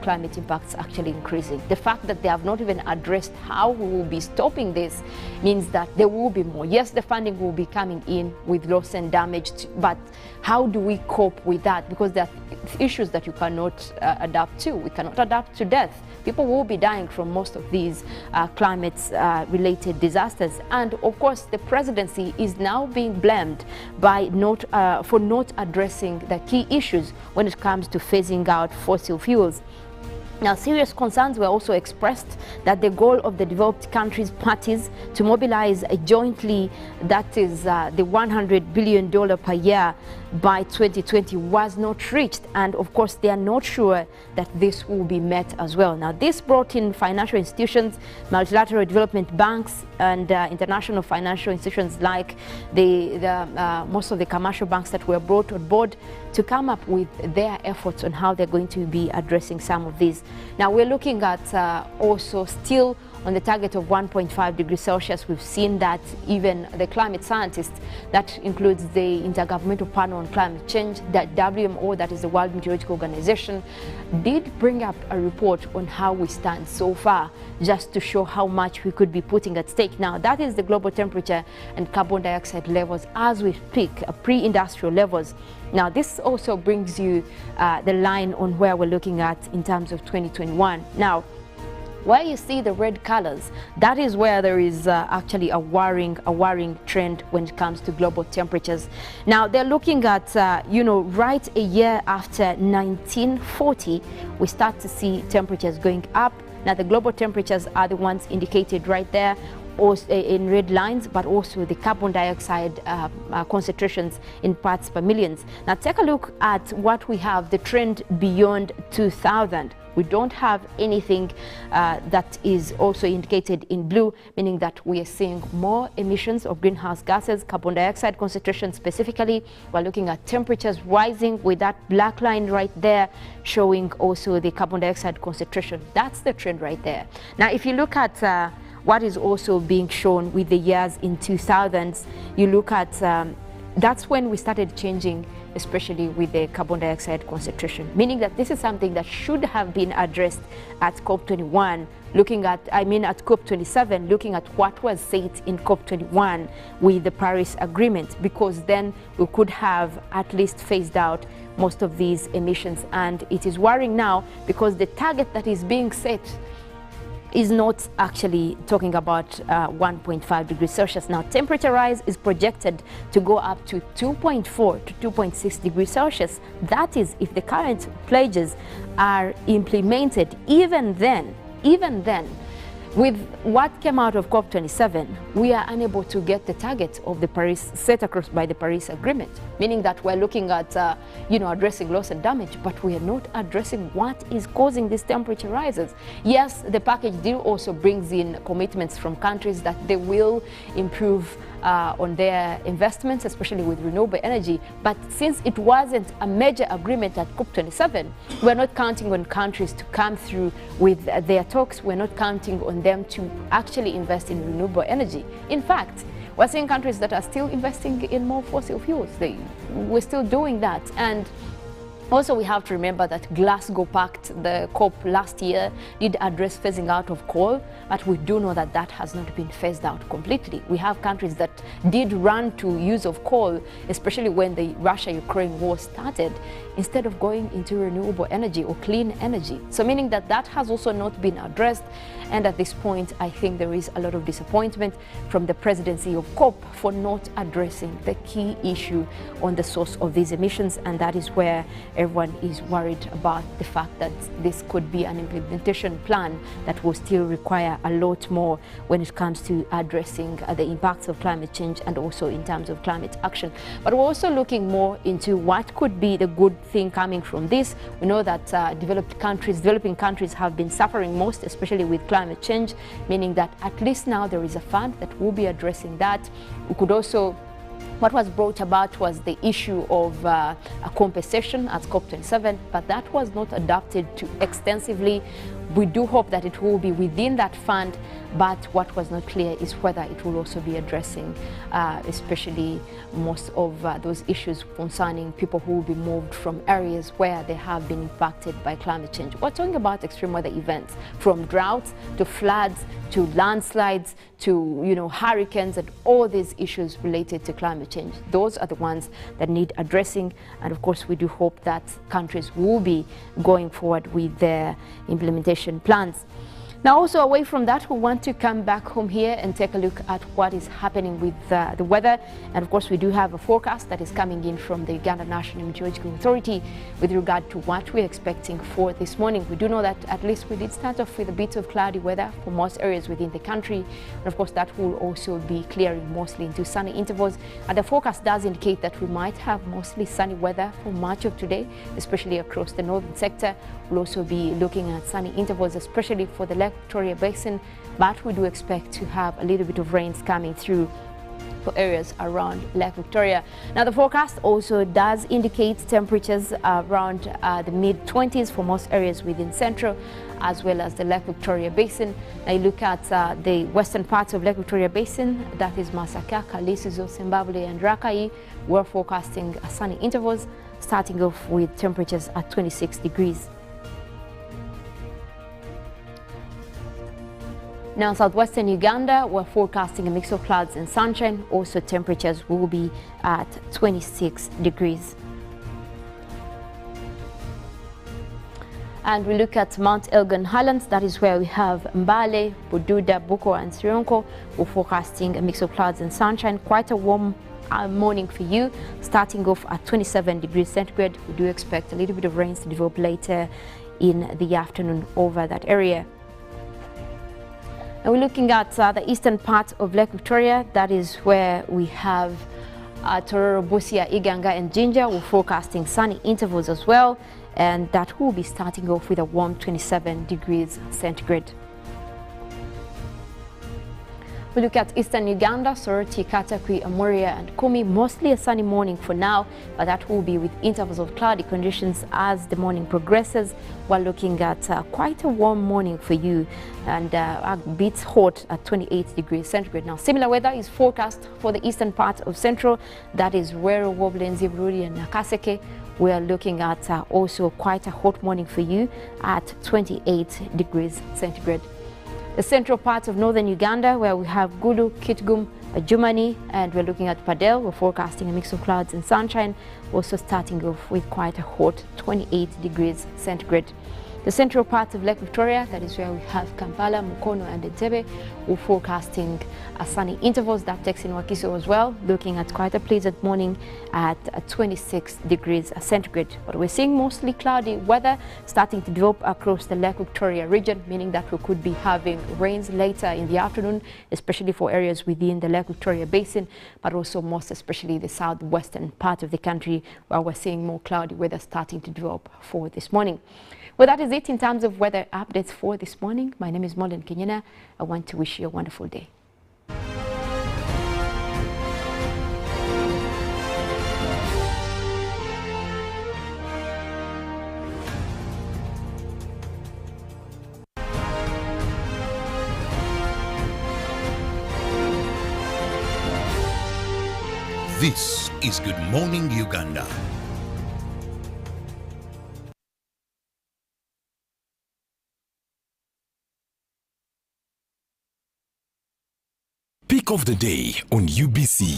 climate impacts actually increasing. The fact that they have not even addressed how we will be stopping this means that there will be more. Yes, the funding will be coming in with loss and damage, but how do we cope with that? Because there are issues that you cannot adapt to. We cannot adapt to death. People will be dying from most of these climate-related disasters. And of course, the presidency is now being blamed by for not addressing the key issues when it comes to phasing out fossil fuels. Now, serious concerns were also expressed that the goal of the developed countries' parties to mobilize jointly, that is the $100 billion per year by 2020, was not reached. And of course, they are not sure that this will be met as well. Now, this brought in financial institutions, multilateral development banks, and international financial institutions like most of the commercial banks that were brought on board to come up with their efforts on how they're going to be addressing some of these. Now, we're looking at also still on the target of 1.5 degrees Celsius. We've seen that even the climate scientists, that includes the Intergovernmental Panel on Climate Change, that WMO, that is the World Meteorological Organization, did bring up a report on how we stand so far, just to show how much we could be putting at stake. Now, that is the global temperature and carbon dioxide levels as we speak, pre-industrial levels. Now, this also brings you the line on where we're looking at in terms of 2021. Now, where you see the red colors, that is where there is actually a worrying trend when it comes to global temperatures. Now, they're looking at, right a year after 1940, we start to see temperatures going up. Now, the global temperatures are the ones indicated right there, in red lines, but also the carbon dioxide concentrations in parts per millions. Now, take a look at what we have, the trend beyond 2000. We don't have anything that is also indicated in blue, meaning that we are seeing more emissions of greenhouse gases, carbon dioxide concentration specifically. We're looking at temperatures rising with that black line right there, showing also the carbon dioxide concentration. That's the trend right there. Now, if you look at what is also being shown with the years in 2000s, you look at, that's when we started changing, especially with the carbon dioxide concentration, meaning that this is something that should have been addressed at COP21, at COP27, looking at what was said in COP21 with the Paris Agreement, because then we could have at least phased out most of these emissions. And it is worrying now because the target that is being set is not actually talking about 1.5 degrees Celsius. Now, temperature rise is projected to go up to 2.4 to 2.6 degrees Celsius. That is, if the current pledges are implemented. Even then, with what came out of COP27, we are unable to get the target of the Paris set across by the Paris Agreement, meaning that we're looking at, addressing loss and damage, but we are not addressing what is causing these temperature rises. Yes, the package deal also brings in commitments from countries that they will improve on their investments, especially with renewable energy. But since it wasn't a major agreement at COP27, we're not counting on countries to come through with their talks. We're not counting on them to actually invest in renewable energy. In fact, we're seeing countries that are still investing in more fossil fuels. We're still doing that. And also, we have to remember that Glasgow Pact, the COP last year, did address phasing out of coal, but we do know that that has not been phased out completely. We have countries that did run to use of coal, especially when the Russia-Ukraine war started, instead of going into renewable energy or clean energy. So meaning that that has also not been addressed. And at this point, I think there is a lot of disappointment from the presidency of COP for not addressing the key issue on the source of these emissions. And that is where everyone is worried about the fact that this could be an implementation plan that will still require a lot more when it comes to addressing the impacts of climate change and also in terms of climate action. But we're also looking more into what could be the good thing coming from this. We know that developing countries have been suffering most, especially with climate change, meaning that at least now there is a fund that will be addressing that. We could also, what was brought about was the issue of a compensation at COP27, but that was not adopted too extensively. We do hope that it will be within that fund, but what was not clear is whether it will also be addressing especially most of those issues concerning people who will be moved from areas where they have been impacted by climate change. We're talking about extreme weather events, from droughts to floods to landslides to hurricanes, and all these issues related to climate change. Those are the ones that need addressing, and of course we do hope that countries will be going forward with their implementation plans. Now, also away from that, we want to come back home here and take a look at what is happening with the weather. And of course, we do have a forecast that is coming in from the Uganda National Meteorological Authority with regard to what we're expecting for this morning. We do know that at least we did start off with a bit of cloudy weather for most areas within the country. And of course, that will also be clearing mostly into sunny intervals. And the forecast does indicate that we might have mostly sunny weather for much of today, especially across the northern sector. We'll also be looking at sunny intervals, especially for the Lake Victoria Basin, but we do expect to have a little bit of rains coming through for areas around Lake Victoria. Now, the forecast also does indicate temperatures around the mid-20s for most areas within Central, as well as the Lake Victoria Basin. Now, you look at the western parts of Lake Victoria Basin, that is Masaka, Kalisizo, Zimbabwe, and Rakai. We're forecasting sunny intervals, starting off with temperatures at 26 degrees. Now, southwestern Uganda, we're forecasting a mix of clouds and sunshine. Also, temperatures will be at 26 degrees. And we look at Mount Elgon Highlands, that is where we have Mbale, Bududa, Buko, and Sirionko. We're forecasting a mix of clouds and sunshine. Quite a warm morning for you, starting off at 27 degrees centigrade. We do expect a little bit of rains to develop later in the afternoon over that area. And we're looking at the eastern part of Lake Victoria. That is where we have Tororo, Busia, Iganga, and Jinja. We're forecasting sunny intervals as well, and that will be starting off with a warm 27 degrees centigrade. We look at eastern Uganda, Soroti, Katakwi, Amuria, and Kumi. Mostly a sunny morning for now, but that will be with intervals of cloudy conditions as the morning progresses. We're looking at quite a warm morning for you, and a bit hot at 28 degrees centigrade. Now, similar weather is forecast for the eastern part of Central. That is Rwero, Woblenzi, Bururi, and Nakaseke. We are looking at also quite a hot morning for you at 28 degrees centigrade. The central part of northern Uganda, where we have Gulu, Kitgum, Jumani, and we're looking at Padel. We're forecasting a mix of clouds and sunshine, also starting off with quite a hot 28 degrees centigrade. The central part of Lake Victoria, that is where we have Kampala, Mukono and Entebbe, we're forecasting sunny intervals. That takes in Wakiso as well, looking at quite a pleasant morning at 26 degrees centigrade. But we're seeing mostly cloudy weather starting to develop across the Lake Victoria region, meaning that we could be having rains later in the afternoon, especially for areas within the Lake Victoria Basin, but also most especially the southwestern part of the country, where we're seeing more cloudy weather starting to develop for this morning. Well, that is it in terms of weather updates for this morning. My name is Mollen Kenyana. I want to wish you a wonderful day. This is Good Morning Uganda. Pick of the day on UBC.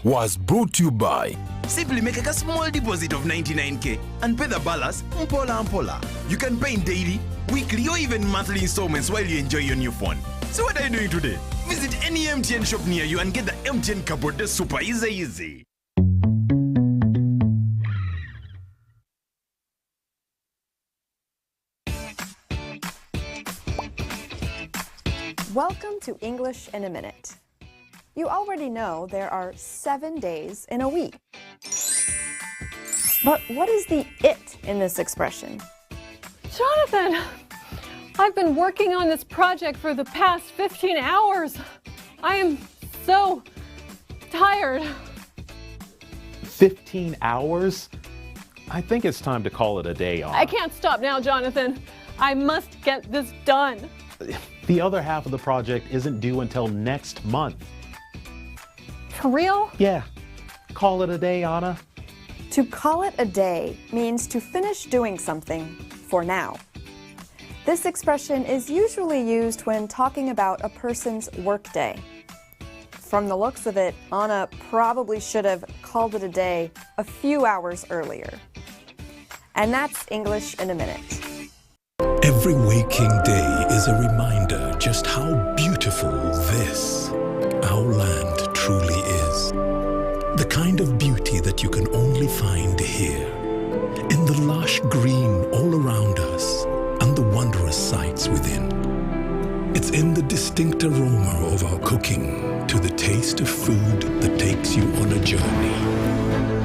Was brought to you by. Simply make a small deposit of 99k and pay the balance mpola. You can pay in daily, weekly or even monthly installments while you enjoy your new phone. So what are you doing today? Visit any MTN shop near you and get the MTN cupboard. That's super easy. Welcome to English in a Minute. You already know there are 7 days in a week. But what is the it in this expression? Jonathan, I've been working on this project for the past 15 hours. I am so tired. 15 hours? I think it's time to call it a day, Anna. I can't stop now, Jonathan. I must get this done. The other half of the project isn't due until next month. For real? Yeah. Call it a day, Anna. To call it a day means to finish doing something for now. This expression is usually used when talking about a person's workday. From the looks of it, Anna probably should have called it a day a few hours earlier. And that's English in a Minute. Every waking day is a reminder just how beautiful this, our land, truly is. The kind of beauty that you can only find here, in the lush green all around us and the wondrous sights within. It's in the distinct aroma of our cooking, to the taste of food that takes you on a journey,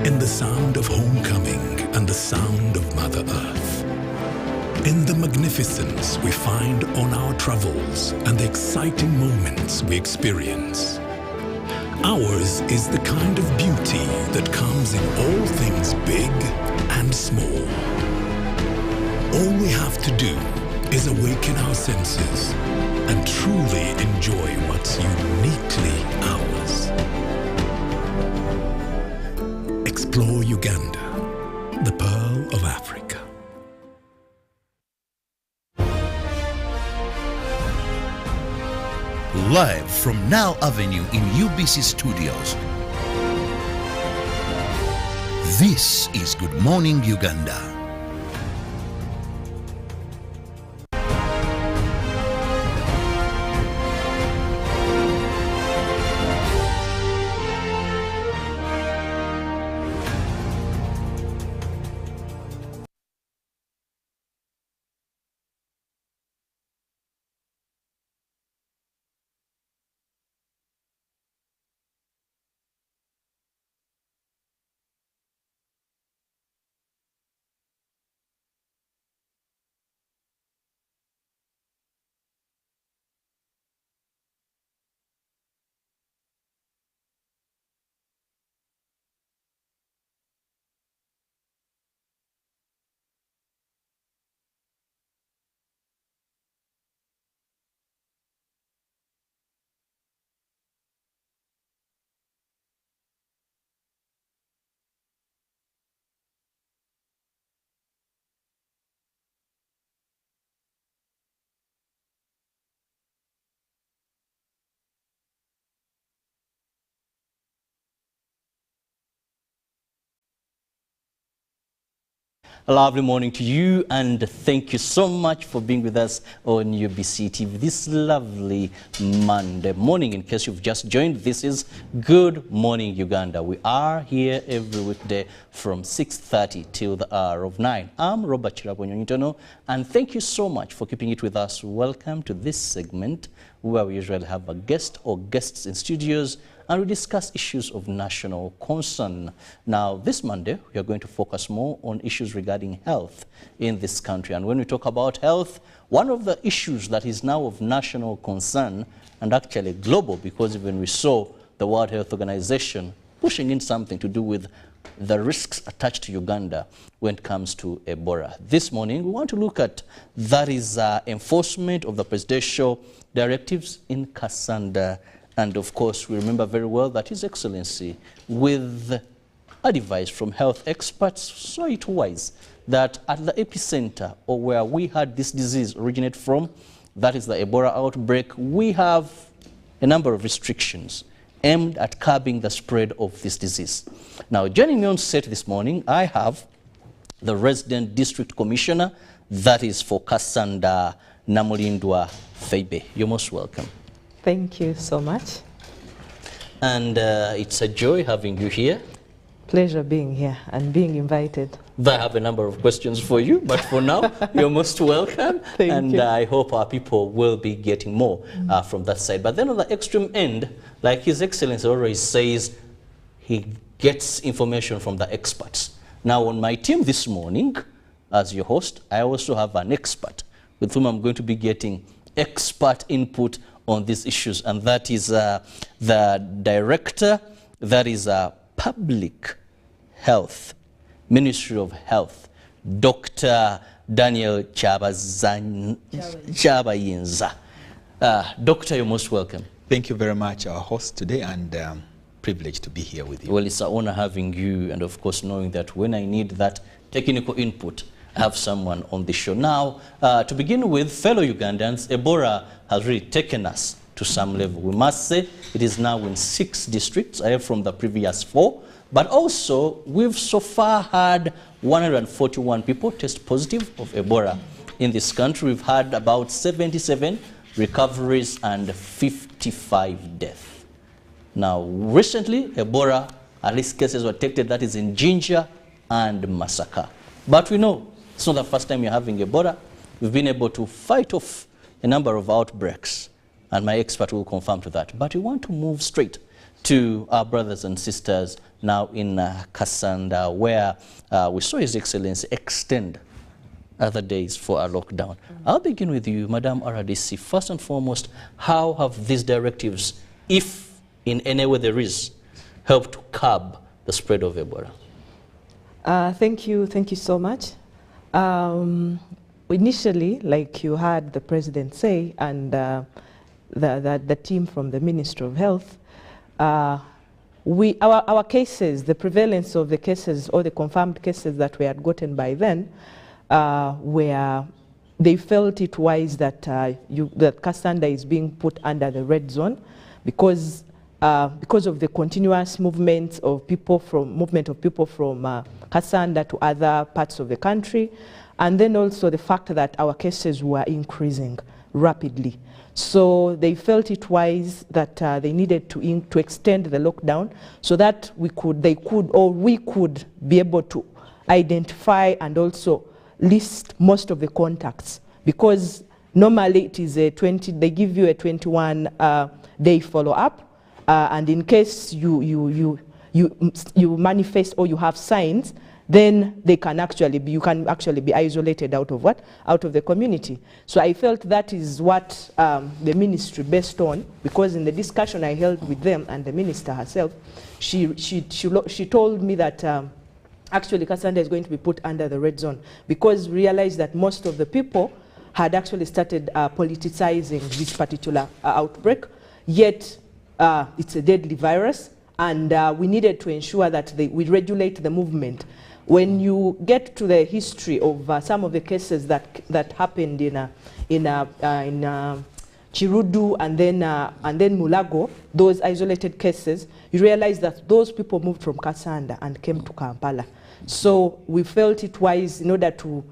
in the sound of homecoming and the sound of Mother Earth, in the magnificence we find on our travels and the exciting moments we experience. Ours is the kind of beauty that comes in all things big and small. All we have to do is awaken our senses and truly enjoy what's uniquely ours. Explore Uganda, the pearl of Africa. Live from Now Avenue in UBC Studios. This is Good Morning Uganda. A lovely morning to you, and thank you so much for being with us on UBC TV this lovely Monday morning. In case you've just joined, this is Good Morning Uganda. We are here every weekday from 6:30 till the hour of 9. I'm Robert Chirabonyonitono, and thank you so much for keeping it with us. Welcome to this segment where we usually have a guest or guests in studios and we discuss issues of national concern. Now, this Monday, we are going to focus more on issues regarding health in this country. And when we talk about health, one of the issues that is now of national concern and actually global, because even we saw the World Health Organization pushing in something to do with the risks attached to Uganda when it comes to Ebola. This morning, we want to look at that is enforcement of the presidential directives in Kasanda. And of course, we remember very well that His Excellency, with advice from health experts, saw it wise that at the epicenter, or where we had this disease originate from, that is the Ebola outbreak, we have a number of restrictions aimed at curbing the spread of this disease. Now, joining me on set this morning, I have the resident district commissioner, that is for Kasanda, Namulindwa Feibe. You're most welcome. Thank you so much. And it's a joy having you here. Pleasure being here and being invited. I have a number of questions for you, but for now, you're most welcome. Thank you. I hope our people will be getting more from that side. But then on the extreme end, like His Excellency always says, he gets information from the experts. Now, on my team this morning, as your host, I also have an expert with whom I'm going to be getting expert input on these issues, and that is the director, that is Public Health, Ministry of Health, Dr. Daniel Chabayinza. Doctor, you're most welcome. Thank you very much, our host today, and privileged to be here with you. Well, it's an honor having you, and of course knowing that when I need that technical input, I have someone on the show. Now, to begin with, fellow Ugandans, Ebola has really taken us to some level. We must say it is now in 6 districts, from the previous 4. But also, we've so far had 141 people test positive of Ebola in this country. We've had about 77 recoveries and 55 deaths. Now, recently, Ebola, at least cases were detected, that is in Jinja and Masaka. But we know it's not the first time you're having Ebola. We've been able to fight off a number of outbreaks, and my expert will confirm to that. But we want to move straight to our brothers and sisters now in Kasanda, where we saw His Excellency extend other days for a lockdown. I'll begin with you, Madam RDC. First and foremost, how have these directives, if in any way there is, helped to curb the spread of Ebola? Thank you so much. Initially, like you heard the President say, and the team from the Ministry of Health, our cases, the prevalence of the cases or the confirmed cases that we had gotten by then, where they felt it wise that that Kasanda is being put under the red zone because of the continuous movement of people from Kasanda to other parts of the country, and then also the fact that our cases were increasing rapidly. So they felt it wise that they needed to extend the lockdown so that we could be able to identify and also list most of the contacts, because normally it is they give you a 21 day follow-up, and in case you manifest or you have signs, then you can actually be isolated out of the community. So I felt that is what the ministry based on, because in the discussion I held with them and the minister herself, she told me that actually Kasanda is going to be put under the red zone, because we realized that most of the people had actually started politicizing this particular outbreak, yet it's a deadly virus, and we needed to ensure that we regulate the movement. When you get to the history of some of the cases that happened in Chirudu and then Mulago, those isolated cases, you realize that those people moved from Kasanda and came to Kampala. So we felt it wise in order to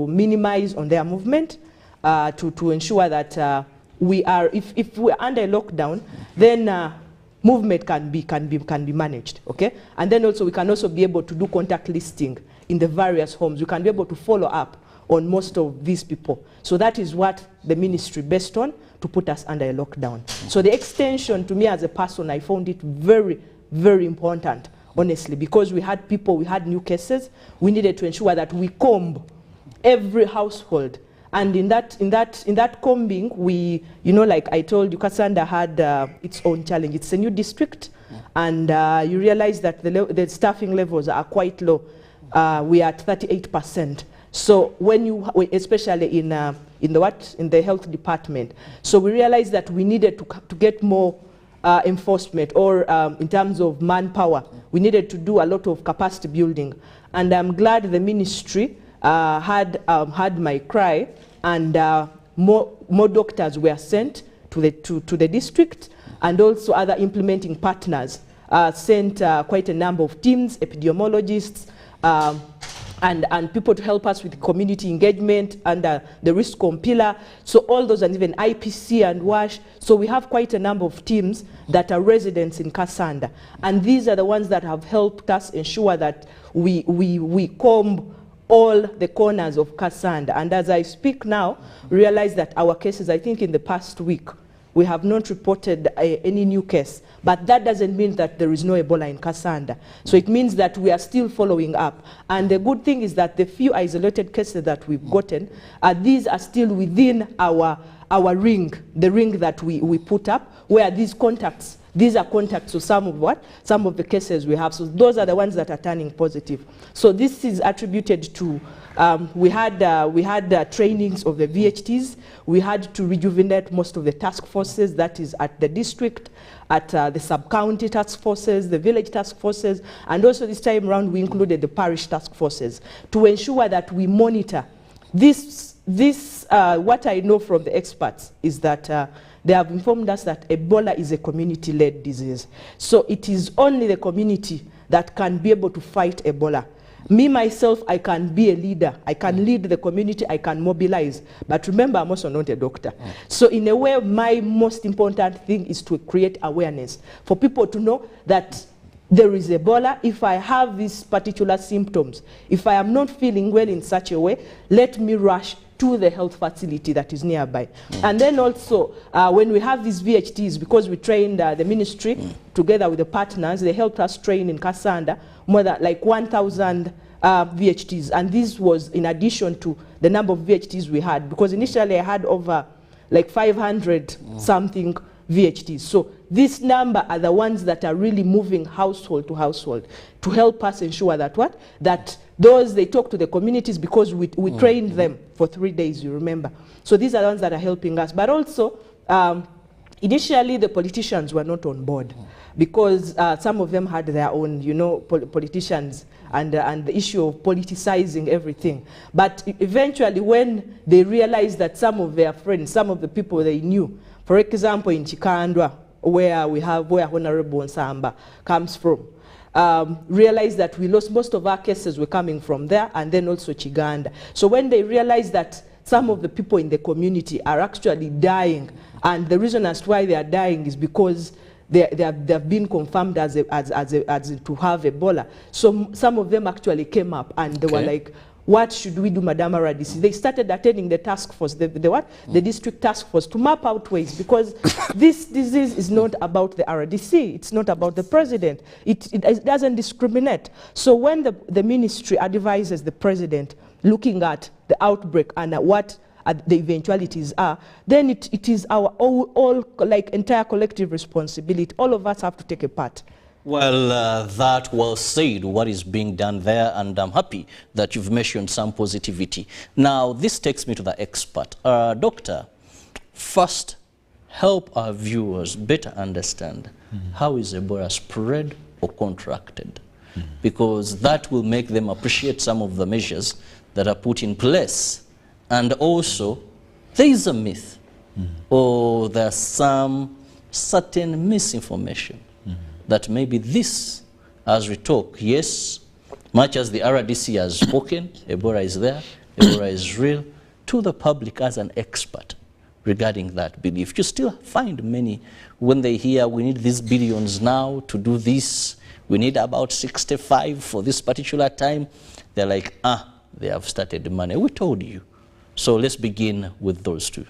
minimize on their movement, to ensure that we are, if we're under a lockdown, then movement can be managed, okay? And then also we can also be able to do contact listing in the various homes. We can be able to follow up on most of these people. So that is what the ministry based on to put us under a lockdown. So the extension, to me as a person, I found it very, very important, honestly, because we had people, we had new cases. We needed to ensure that we comb every household. And in that combing, we, you know, like I told you, Kasanda had its own challenge. It's a new district, and you realize that the staffing levels are quite low. We are at 38%. So when you, especially in the health department, so we realized that we needed to get more enforcement, or in terms of manpower, we needed to do a lot of capacity building. And I'm glad the ministry had my cry, and more doctors were sent to the district, and also other implementing partners sent quite a number of teams, epidemiologists, and people to help us with community engagement under the risk-on pillar. So all those, and even IPC and WASH. So we have quite a number of teams that are residents in Kasanda. And these are the ones that have helped us ensure that we comb all the corners of Kasanda. And as I speak now, realize that our cases, I think in the past week, we have not reported any new case. But that doesn't mean that there is no Ebola in Kasanda. So it means that we are still following up. And the good thing is that the few isolated cases that we've gotten, these are still within our ring, the ring that we put up, where these contacts, these are contacts to some of the cases we have. So those are the ones that are turning positive. So this is attributed to, we had trainings of the VHTs. We had to rejuvenate most of the task forces, that is at the district, at the sub-county task forces, the village task forces, and also this time around we included the parish task forces to ensure that we monitor. What I know from the experts is that they have informed us that Ebola is a community-led disease. So it is only the community that can be able to fight Ebola. Me, myself, I can be a leader. I can lead the community, I can mobilize. But remember, I'm also not a doctor. So in a way, my most important thing is to create awareness for people to know that there is Ebola. If I have these particular symptoms, if I am not feeling well in such a way, let me rush to the health facility that is nearby. And then also, when we have these VHTs, because we trained the ministry together with the partners, they helped us train in Kasanda more than like 1,000 VHTs. And this was in addition to the number of VHTs we had, because initially I had over like 500 something VHTs. So this number are the ones that are really moving household to household to help us ensure that that those, they talk to the communities, because we trained them for 3 days, you remember. So these are the ones that are helping us. But also, initially the politicians were not on board, because some of them had their own, you know, politicians and the issue of politicizing everything. But eventually when they realized that some of their friends, some of the people they knew, for example in Chikandwa, where Honorable Nsamba comes from, realized that we lost most of our cases were coming from there, and then also Chiganda. So when they realized that some of the people in the community are actually dying, and the reason as to why they are dying is because they have been confirmed as to have Ebola. So some of them actually came up and they were like, what should we do, Madam RDC? They started attending the task force, the district task force, to map out ways, because this disease is not about the RDC, it's not about the president, it doesn't discriminate. So when the ministry advises the president looking at the outbreak and what the eventualities are, then it is our all like entire collective responsibility. All of us have to take a part. Well, that was said, what is being done there, and I'm happy that you've mentioned some positivity. Now, this takes me to the expert. Doctor, first, help our viewers better understand how is Ebola spread or contracted, because that will make them appreciate some of the measures that are put in place. And also, there is a myth, or there's some certain misinformation that maybe this, as we talk, yes, Much as the RDC has spoken, Ebola is there, Ebola is real, to the public as an expert regarding that belief. You still find many, when they hear we need these billions now to do this, we need about 65 for this particular time, they're like, they have started the money. We told you. So let's begin with those two.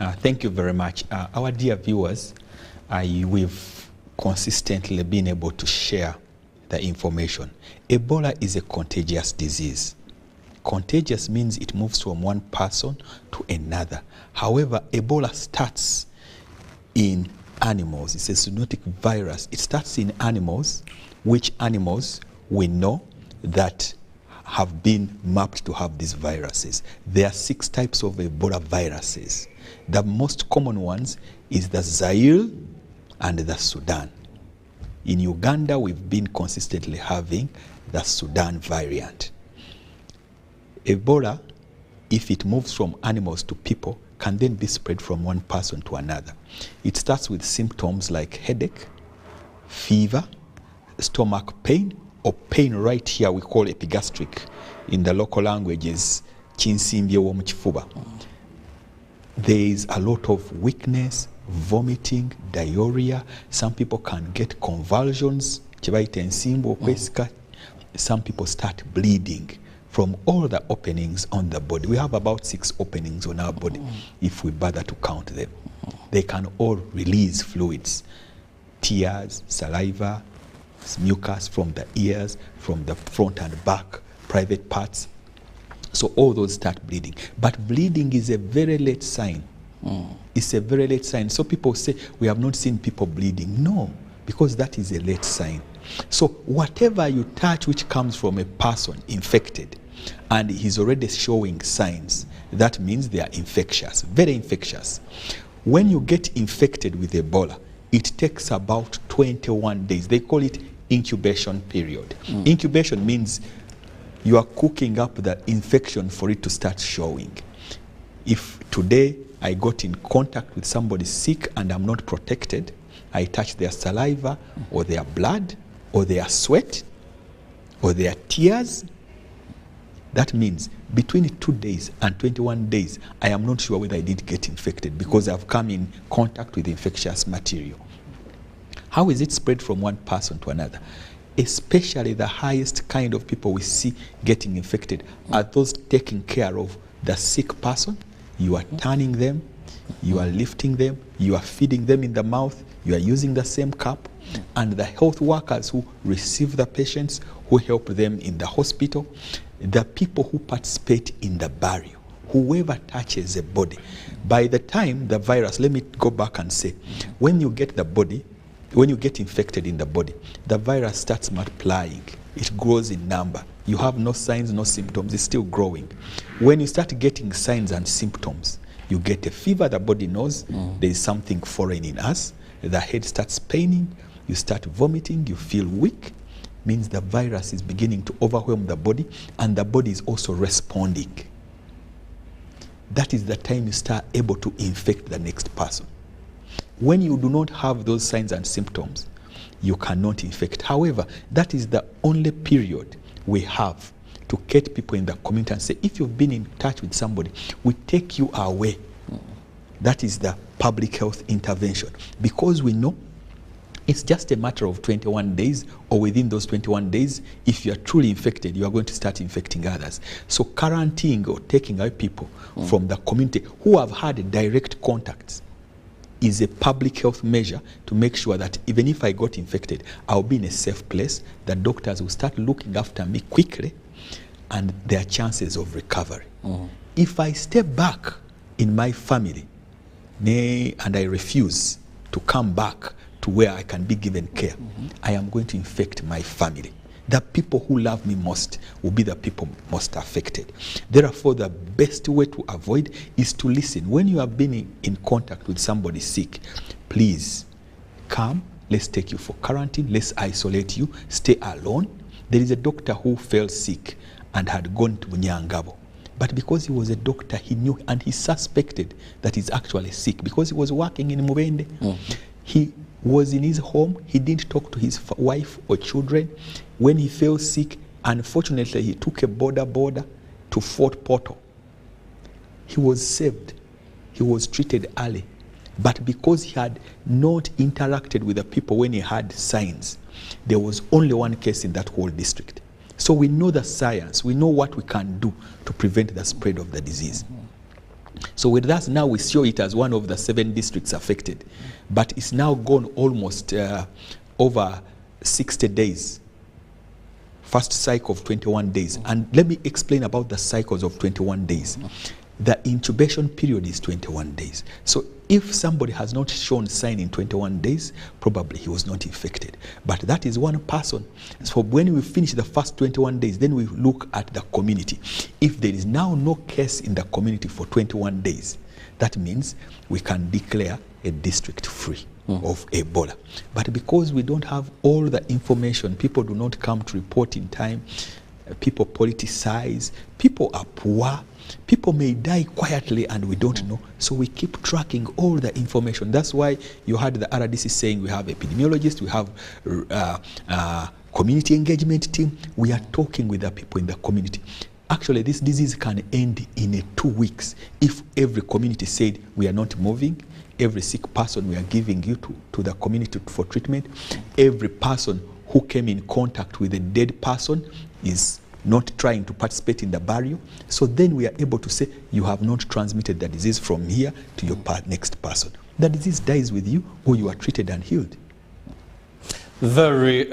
Thank you very much. Our dear viewers, we've consistently been able to share the information. Ebola is a contagious disease. Contagious means it moves from one person to another. However, Ebola starts in animals. It's a zoonotic virus. It starts in animals, which animals we know that have been mapped to have these viruses. There are 6 types of Ebola viruses. The most common ones is the Zaire and the Sudan. In Uganda, we've been consistently having the Sudan variant. Ebola, if it moves from animals to people, can then be spread from one person to another. It starts with symptoms like headache, fever, stomach pain, or pain right here we call epigastric. In the local languages, chinsimbye w'omukifuba. There is a lot of weakness, vomiting, diarrhea. Some people can get convulsions. Some people start bleeding from all the openings on the body. We have about 6 openings on our body, if we bother to count them. They can all release fluids, tears, saliva, mucus from the ears, from the front and back, private parts. So all those start bleeding. But bleeding is a very late sign. It's a very late sign. So people say, we have not seen people bleeding. No, because that is a late sign. So whatever you touch which comes from a person infected, and he's already showing signs, that means they are infectious, very infectious. When you get infected with Ebola, it takes about 21 days. They call it incubation period. Incubation means you are cooking up the infection for it to start showing. If today I got in contact with somebody sick and I'm not protected, I touch their saliva or their blood or their sweat or their tears, that means between 2 days and 21 days, I am not sure whether I did get infected because I've come in contact with infectious material. How is it spread from one person to another? Especially the highest kind of people we see getting infected are those taking care of the sick person. You are turning them, you are lifting them, you are feeding them in the mouth, you are using the same cup, and the health workers who receive the patients, who help them in the hospital, the people who participate in the burial, whoever touches a body. By the time the virus, let me go back and say, when you get the body, when you get infected in the body, the virus starts multiplying. It grows in number. You have no signs, no symptoms. It's still growing. When you start getting signs and symptoms, you get a fever, the body knows there is something foreign in us. The head starts paining, you start vomiting, you feel weak. Means the virus is beginning to overwhelm the body, and the body is also responding. That is the time you start able to infect the next person. When you do not have those signs and symptoms, you cannot infect. However, that is the only period we have to get people in the community and say, if you've been in touch with somebody, we take you away. That is the public health intervention. Because we know it's just a matter of 21 days, or within those 21 days, if you are truly infected, you are going to start infecting others. So quarantining or taking away people from the community who have had direct contacts is a public health measure to make sure that even if I got infected, I'll be in a safe place. The doctors will start looking after me quickly, and there are chances of recovery. If I step back in my family, and I refuse to come back to where I can be given care, I am going to infect my family. The people who love me most will be the people most affected. Therefore, the best way to avoid is to listen. When you have been in contact with somebody sick, please come, let's take you for quarantine, let's isolate you, stay alone. There is a doctor who fell sick and had gone to Nyangabo. But because he was a doctor, he knew and he suspected that he's actually sick because he was working in Mubende. He was in his home. He didn't talk to his wife or children. When he fell sick, Unfortunately, he took a border to Fort Portal. He was saved. He was treated early. But because he had not interacted with the people when he had signs, there was only one case in that whole district. So we know the science. We know what we can do to prevent the spread of the disease. So with us now, we show it as one of the 7 districts affected. But it's now gone almost over 60 days. First cycle of 21 days. And let me explain about the cycles of 21 days. The incubation period is 21 days. So if somebody has not shown sign in 21 days, probably he was not infected. But that is one person. So when we finish the first 21 days, then we look at the community. If there is now no case in the community for 21 days, that means we can declare a district free of Ebola. But because we don't have all the information, people do not come to report in time, people politicize, people are poor, people may die quietly and we don't know. So we keep tracking all the information. That's why you heard the RDC saying we have epidemiologists, we have community engagement team. We are talking with the people in the community. Actually, this disease can end in 2 weeks if every community said we are not moving. Every sick person we are giving you to the community for treatment. Every person who came in contact with a dead person is not trying to participate in the burial. So then we are able to say you have not transmitted the disease from here to your next person. The disease dies with you or you are treated and healed. Very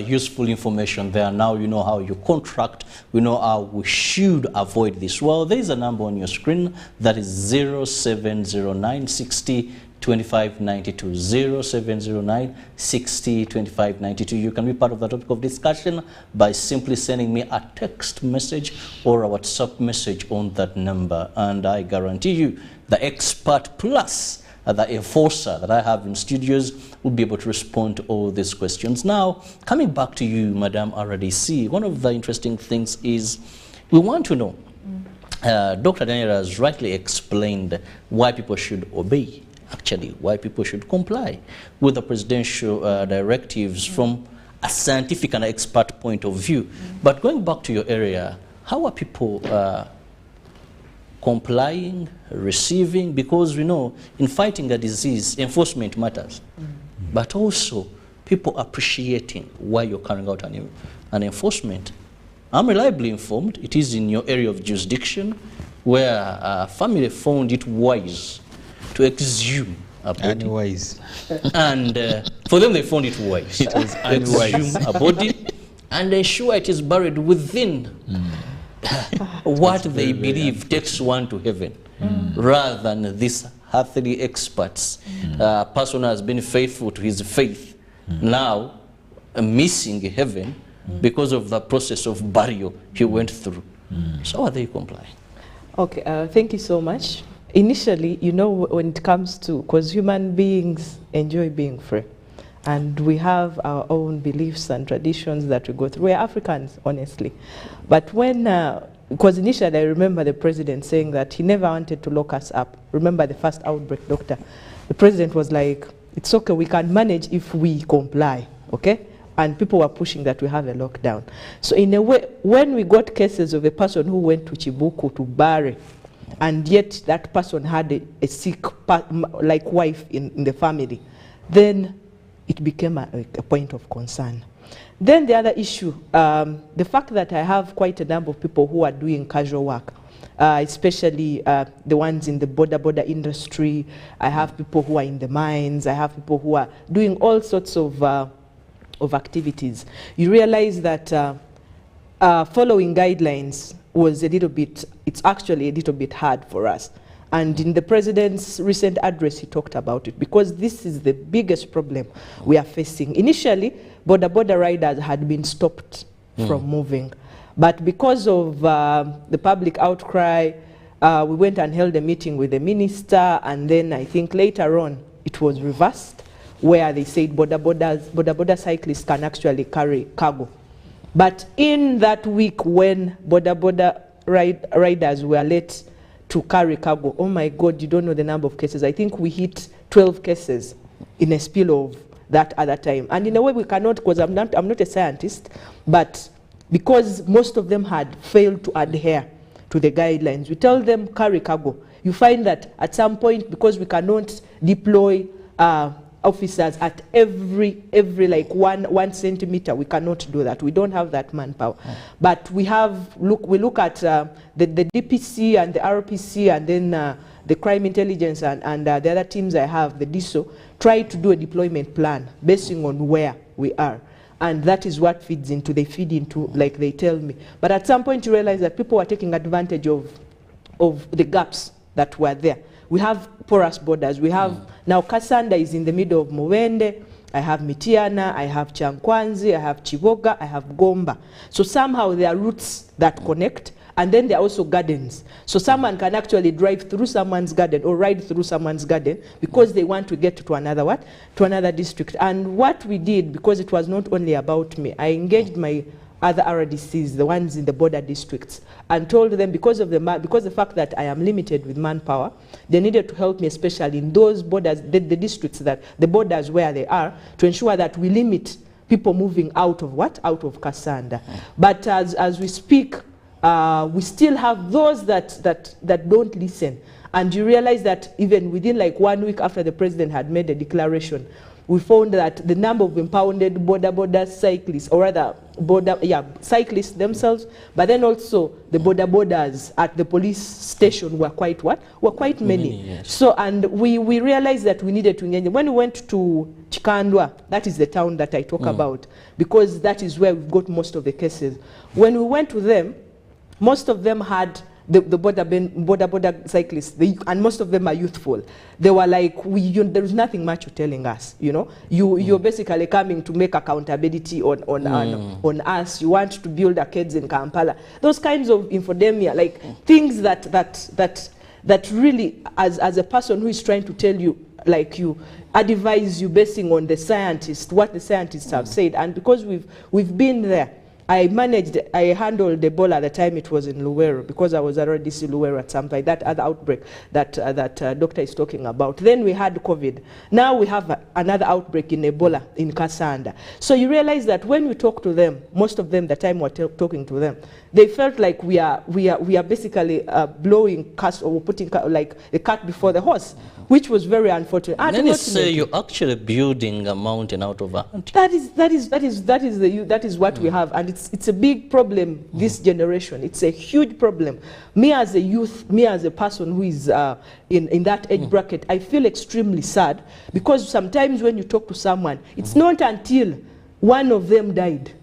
useful information there. Now you know how you contract. We know how we should avoid this. Well, there is a number on your screen that is 0709 60 25 92. 0709 60 25 92. You can be part of the topic of discussion by simply sending me a text message or a WhatsApp message on that number. And I guarantee you, the expert plus the enforcer that I have in studios will be able to respond to all these questions. Now, coming back to you, Madam RDC, one of the interesting things is we want to know, Dr. Daniel has rightly explained why people should obey, actually, why people should comply with the presidential directives from a scientific and expert point of view. But going back to your area, how are people complying, receiving? Because we know in fighting a disease, enforcement matters. But also people appreciating why you're carrying out an enforcement. I'm reliably informed it is in your area of jurisdiction where a family found it wise to exhume a body. Unwise. And for them they found it wise. It was to exhume a body and ensure it is buried within what they believe takes one to heaven, rather than these earthly experts. A person has been faithful to his faith, now missing heaven because of the process of burial he went through. So are they complying? Okay, thank you so much. Initially, you know, when it comes to, because human beings enjoy being free, and we have our own beliefs and traditions that we go through. We're Africans, honestly. But when, because initially I remember the president saying that he never wanted to lock us up. Remember the first outbreak, doctor? The president was like, it's okay, we can manage if we comply, okay? And people were pushing that we have a lockdown. So in a way, when we got cases of a person who went to Chibuku to bury, and yet that person had a sick, like wife in the family, then it became a point of concern. Then the other issue, the fact that I have quite a number of people who are doing casual work, especially the ones in the border industry. I have people who are in the mines. I have people who are doing all sorts of activities. You realize that following guidelines was a little bit, it's actually a little bit hard for us. And in the president's recent address, he talked about it, because this is the biggest problem we are facing. Initially, border riders had been stopped from moving. But because of the public outcry, we went and held a meeting with the minister, and then I think later on it was reversed, where they said border cyclists can actually carry cargo. But in that week when border riders were late to carry cargo, oh my God, you don't know the number of cases. I think we hit 12 cases in a spill of that other time. And in a way we cannot, because I'm not a scientist, but because most of them had failed to adhere to the guidelines. We tell them carry cargo. You find that at some point, because we cannot deploy officers at every like one centimeter, we cannot do that. We don't have that manpower. But we look at the DPC and the RPC, and then the crime intelligence and the other teams I have, the DISO, try to do a deployment plan basing on where we are. And that is what they feed into, like they tell me. But at some point you realize that people are taking advantage of the gaps that were there. We have porous borders. We have, now Kasanda is in the middle of Muwende, I have Mitiana, I have Chankwanzi, I have Chivoga, I have Gomba. So somehow there are routes that connect, and then there are also gardens. So someone can actually drive through someone's garden or ride through someone's garden because they want to get to another to another district. And what we did, because it was not only about me, I engaged my other RDCs, the ones in the border districts, and told them because the fact that I am limited with manpower, they needed to help me, especially in those borders, the districts, that the borders where they are, to ensure that we limit people moving out of out of Kasanda. But as we speak, we still have those that don't listen. And you realize that even within like 1 week after the president had made a declaration, we found that the number of impounded border cyclists, or rather cyclists themselves, but then also the borders at the police station were quite many. Yes. So, and we realized that we needed to engage. When we went to Chikandwa, that is the town that I talk about, because that is where we've got most of the cases. When we went to them, most of them had the border cyclists, and most of them are youthful. They were like, there is nothing much you're telling us, you know. You're basically coming to make accountability on us. You want to build arcades in Kampala. Those kinds of infodemia, like things that really, as a person who is trying to tell you, like you advise you basing on the scientists, what the scientists have said, and because we've been there. I handled Ebola at the time it was in Luwero, because I was already in Luwero at some point, that other outbreak that doctor is talking about. Then we had COVID. Now we have another outbreak in Ebola in Kasanda. So you realize that when we talk to them, most of them, the time we're talking to them, they felt like we are basically blowing cast, or putting like the cart before the horse, which was very unfortunate. And then you say you're actually building a mountain out of a hunting. That is what we have, and it's a big problem this generation. It's a huge problem. Me as a youth, me as a person who is in that age bracket, I feel extremely sad, because sometimes when you talk to someone, it's not until one of them died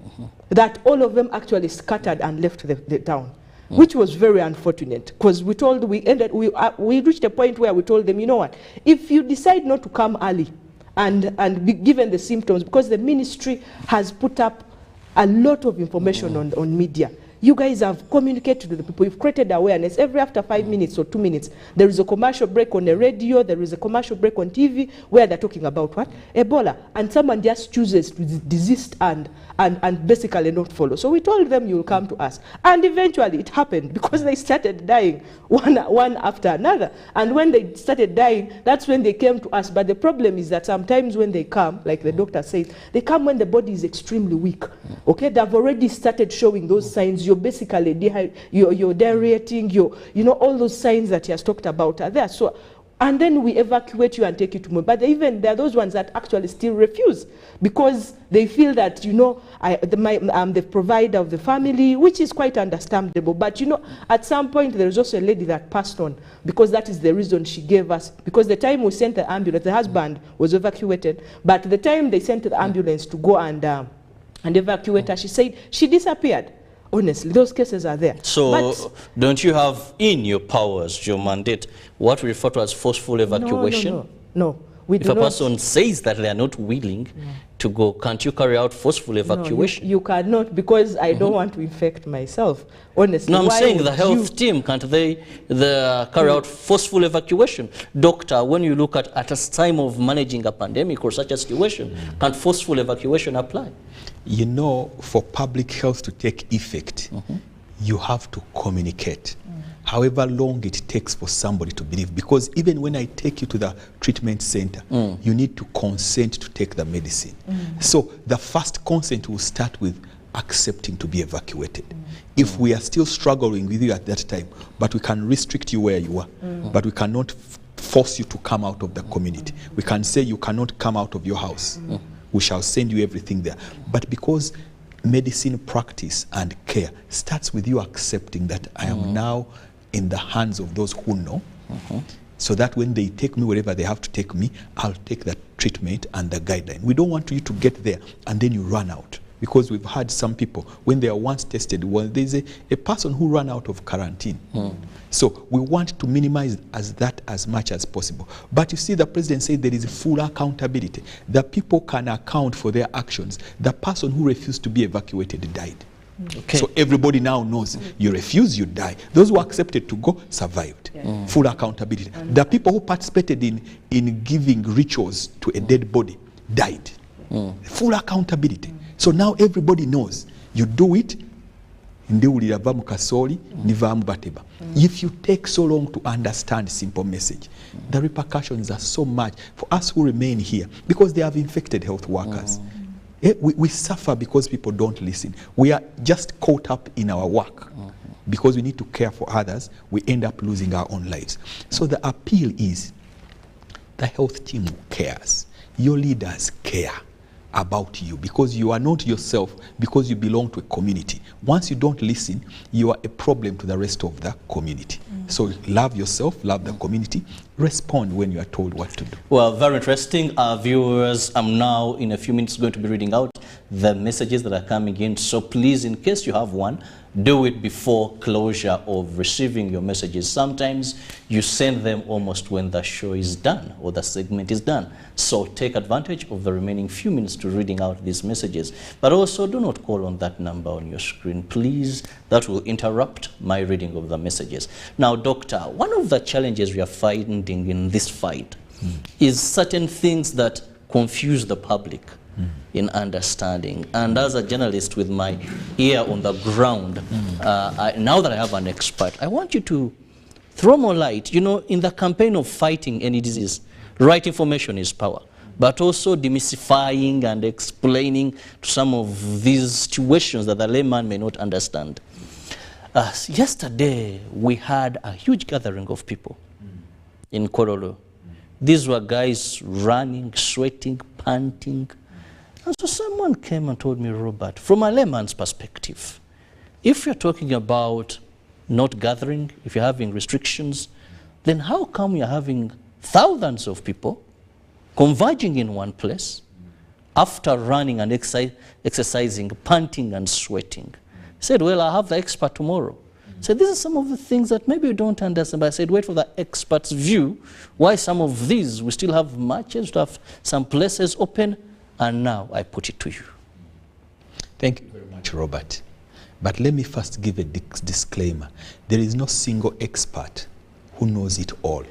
that all of them actually scattered and left the town. Which was very unfortunate, because we reached a point where we told them, you know what, if you decide not to come early and be given the symptoms, because the ministry has put up a lot of information on media. You guys have communicated to the people. You've created awareness. Every after 5 minutes or 2 minutes, there is a commercial break on the radio, there is a commercial break on TV, where they're talking about what? Ebola. And someone just chooses to desist and basically not follow. So we told them, you'll come to us. And eventually it happened, because they started dying one after another. And when they started dying, that's when they came to us. But the problem is that sometimes when they come, like the doctor says, they come when the body is extremely weak. Okay, they've already started showing those signs. You're basically you're deteriorating, all those signs that he has talked about are there. So, and then we evacuate you and take you to Mumbai. But there are those ones that actually still refuse, because they feel that, I'm the provider of the family, which is quite understandable. But, at some point there is also a lady that passed on, because that is the reason she gave us. Because the time we sent the ambulance, the husband was evacuated, but the time they sent the ambulance to go and evacuate her, she said she disappeared. Honestly, those cases are there. So, don't you have in your powers, your mandate, what we refer to as forceful evacuation? No. If a person says that they are not willing to go, can't you carry out forceful evacuation? No, you cannot, because I don't want to infect myself. Honestly. No, I'm saying the health team, can't they carry out forceful evacuation? Doctor, when you look at a time of managing a pandemic or such a situation, can't forceful evacuation apply? For public health to take effect, you have to communicate. However long it takes for somebody to believe, because even when I take you to the treatment center, you need to consent to take the medicine. So the first consent will start with accepting to be evacuated. If we are still struggling with you at that time, but we can restrict you where you are, but we cannot force you to come out of the community. We can say you cannot come out of your house. We shall send you everything there. But because medicine practice and care starts with you accepting that I am now in the hands of those who know, so that when they take me wherever they have to take me, I'll take the treatment and the guideline. We don't want you to get there and then you run out. Because we've had some people, when they are once tested, well, there's a person who ran out of quarantine. So we want to minimize that as much as possible. But you see, the president said there is full accountability. The people can account for their actions. The person who refused to be evacuated died. Okay. So everybody now knows you refuse, you die. Those who accepted to go survived. Full accountability. The people who participated in giving rituals to a dead body died. Full accountability. So now everybody knows you do it. If you take so long to understand simple message, the repercussions are so much for us who remain here because they have infected health workers. We suffer because people don't listen. We are just caught up in our work. Because we need to care for others, we end up losing our own lives. So the appeal is the health team cares. Your leaders care about you because you are not yourself, because you belong to a community. Once you don't listen, you are a problem to the rest of the community. So love yourself, love the community, respond when you are told what to do. Well, very interesting. Our viewers, I'm now in a few minutes going to be reading out the messages that are coming in. So please, in case you have one, do it before closure of receiving your messages. Sometimes you send them almost when the show is done or the segment is done. So take advantage of the remaining few minutes to reading out these messages. But also do not call on that number on your screen, please. That will interrupt my reading of the messages. Now, Doctor, one of the challenges we are finding in this fight is certain things that confuse the public in understanding. And as a journalist with my ear on the ground, now that I have an expert, I want you to throw more light. You know, in the campaign of fighting any disease, right information is power, but also demystifying and explaining to some of these situations that the layman may not understand. Yesterday, we had a huge gathering of people in Korolo. These were guys running, sweating, panting. And so someone came and told me, Robert, from a layman's perspective, if you're talking about not gathering, if you're having restrictions, then how come you're having thousands of people converging in one place after running and exercising, panting and sweating? He said, well, I'll have the expert tomorrow. He said, these are some of the things that maybe you don't understand. But I said, wait for the expert's view. Why some of these, we still have matches, to have some places open. And now I put it to you. Thank you very much, Robert. But let me first give a disclaimer. There is no single expert who knows it all.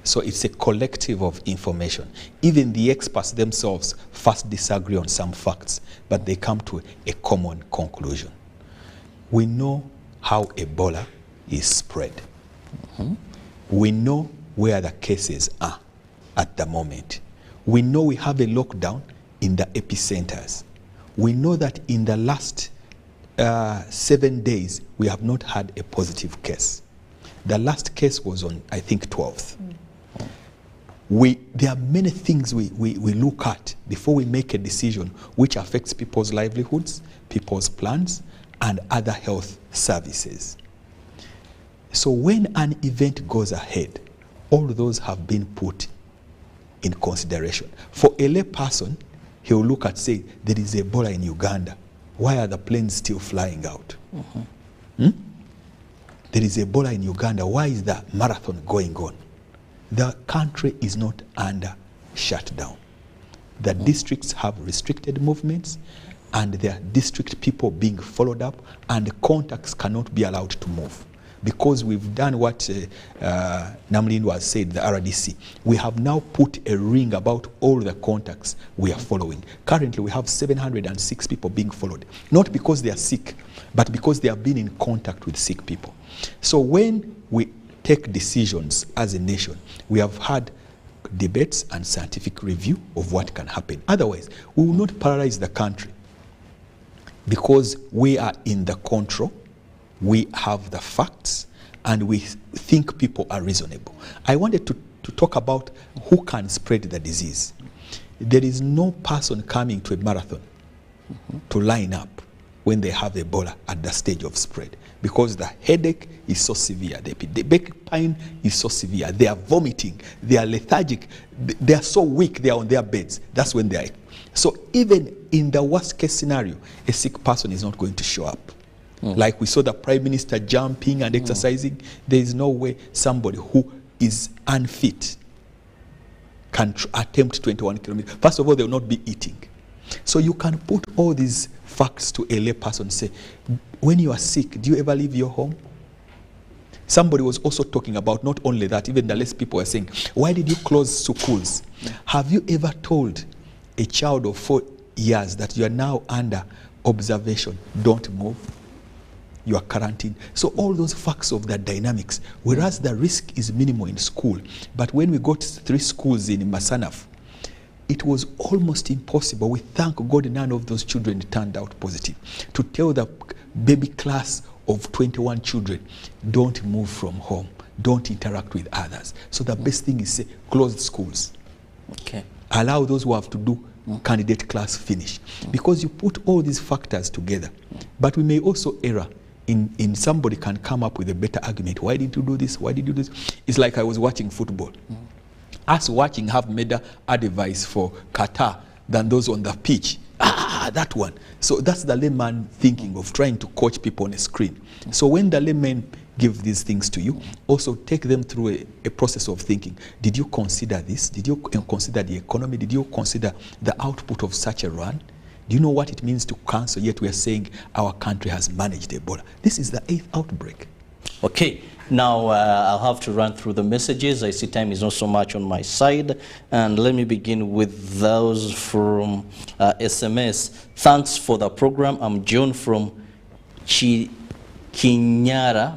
So it's a collective of information. Even the experts themselves first disagree on some facts, but they come to a common conclusion. We know how Ebola is spread. We know where the cases are at the moment. We know we have a lockdown in the epicenters. We know that in the last 7 days, we have not had a positive case. The last case was on, I think, 12th. There are many things we look at before we make a decision which affects people's livelihoods, people's plans, and other health services. So when an event goes ahead, all those have been put in consideration. For a lay person, he will look at, say, there is Ebola in Uganda. Why are the planes still flying out? There is Ebola in Uganda. Why is the marathon going on? The country is not under shutdown. The districts have restricted movements, and there are district people being followed up, and contacts cannot be allowed to move. Because we've done what Namlin was said, the RDC, we have now put a ring about all the contacts we are following. Currently, we have 706 people being followed, not because they are sick, but because they have been in contact with sick people. So when we take decisions as a nation, we have had debates and scientific review of what can happen. Otherwise, we will not paralyze the country. because we are in the control, we have the facts, and we think people are reasonable. I wanted to talk about who can spread the disease. There is no person coming to a marathon to line up when they have Ebola at the stage of spread, because the headache is so severe, the back pain is so severe, they are vomiting, they are lethargic, they are so weak, they are on their beds. That's when they are. So even in the worst case scenario, a sick person is not going to show up. Like we saw the Prime Minister jumping and exercising, there is no way somebody who is unfit can attempt 21 kilometers. First of all, they will not be eating. So you can put all these facts to a lay person, say, when you are sick, do you ever leave your home? Somebody was also talking about not only that, even the less people were saying, why did you close schools? Have you ever told a child of 4 years that you are now under observation, don't move? You are quarantined. So all those facts of the dynamics, whereas the risk is minimal in school, but when we got 3 schools in Masanaf, it was almost impossible. We thank God none of those children turned out positive. To tell the baby class of 21 children, don't move from home, don't interact with others. So the best thing is say, close schools. Okay. Allow those who have to do candidate class finish. Because you put all these factors together. But we may also err in somebody can come up with a better argument. Why did you do this? Why did you do this? It's like I was watching football. Us watching have made a device for Qatar than those on the pitch. That one. So that's the layman thinking of trying to coach people on a screen. So when the laymen give these things to you, also take them through a process of thinking. Did you consider this? Did you consider the economy? Did you consider the output of such a run? Do you know what it means to cancel? Yet we are saying our country has managed Ebola. This is the 8th outbreak. Okay. Now, I'll have to run through the messages. I see time is not so much on my side. And let me begin with those from SMS. Thanks for the program. I'm John from Kinyara,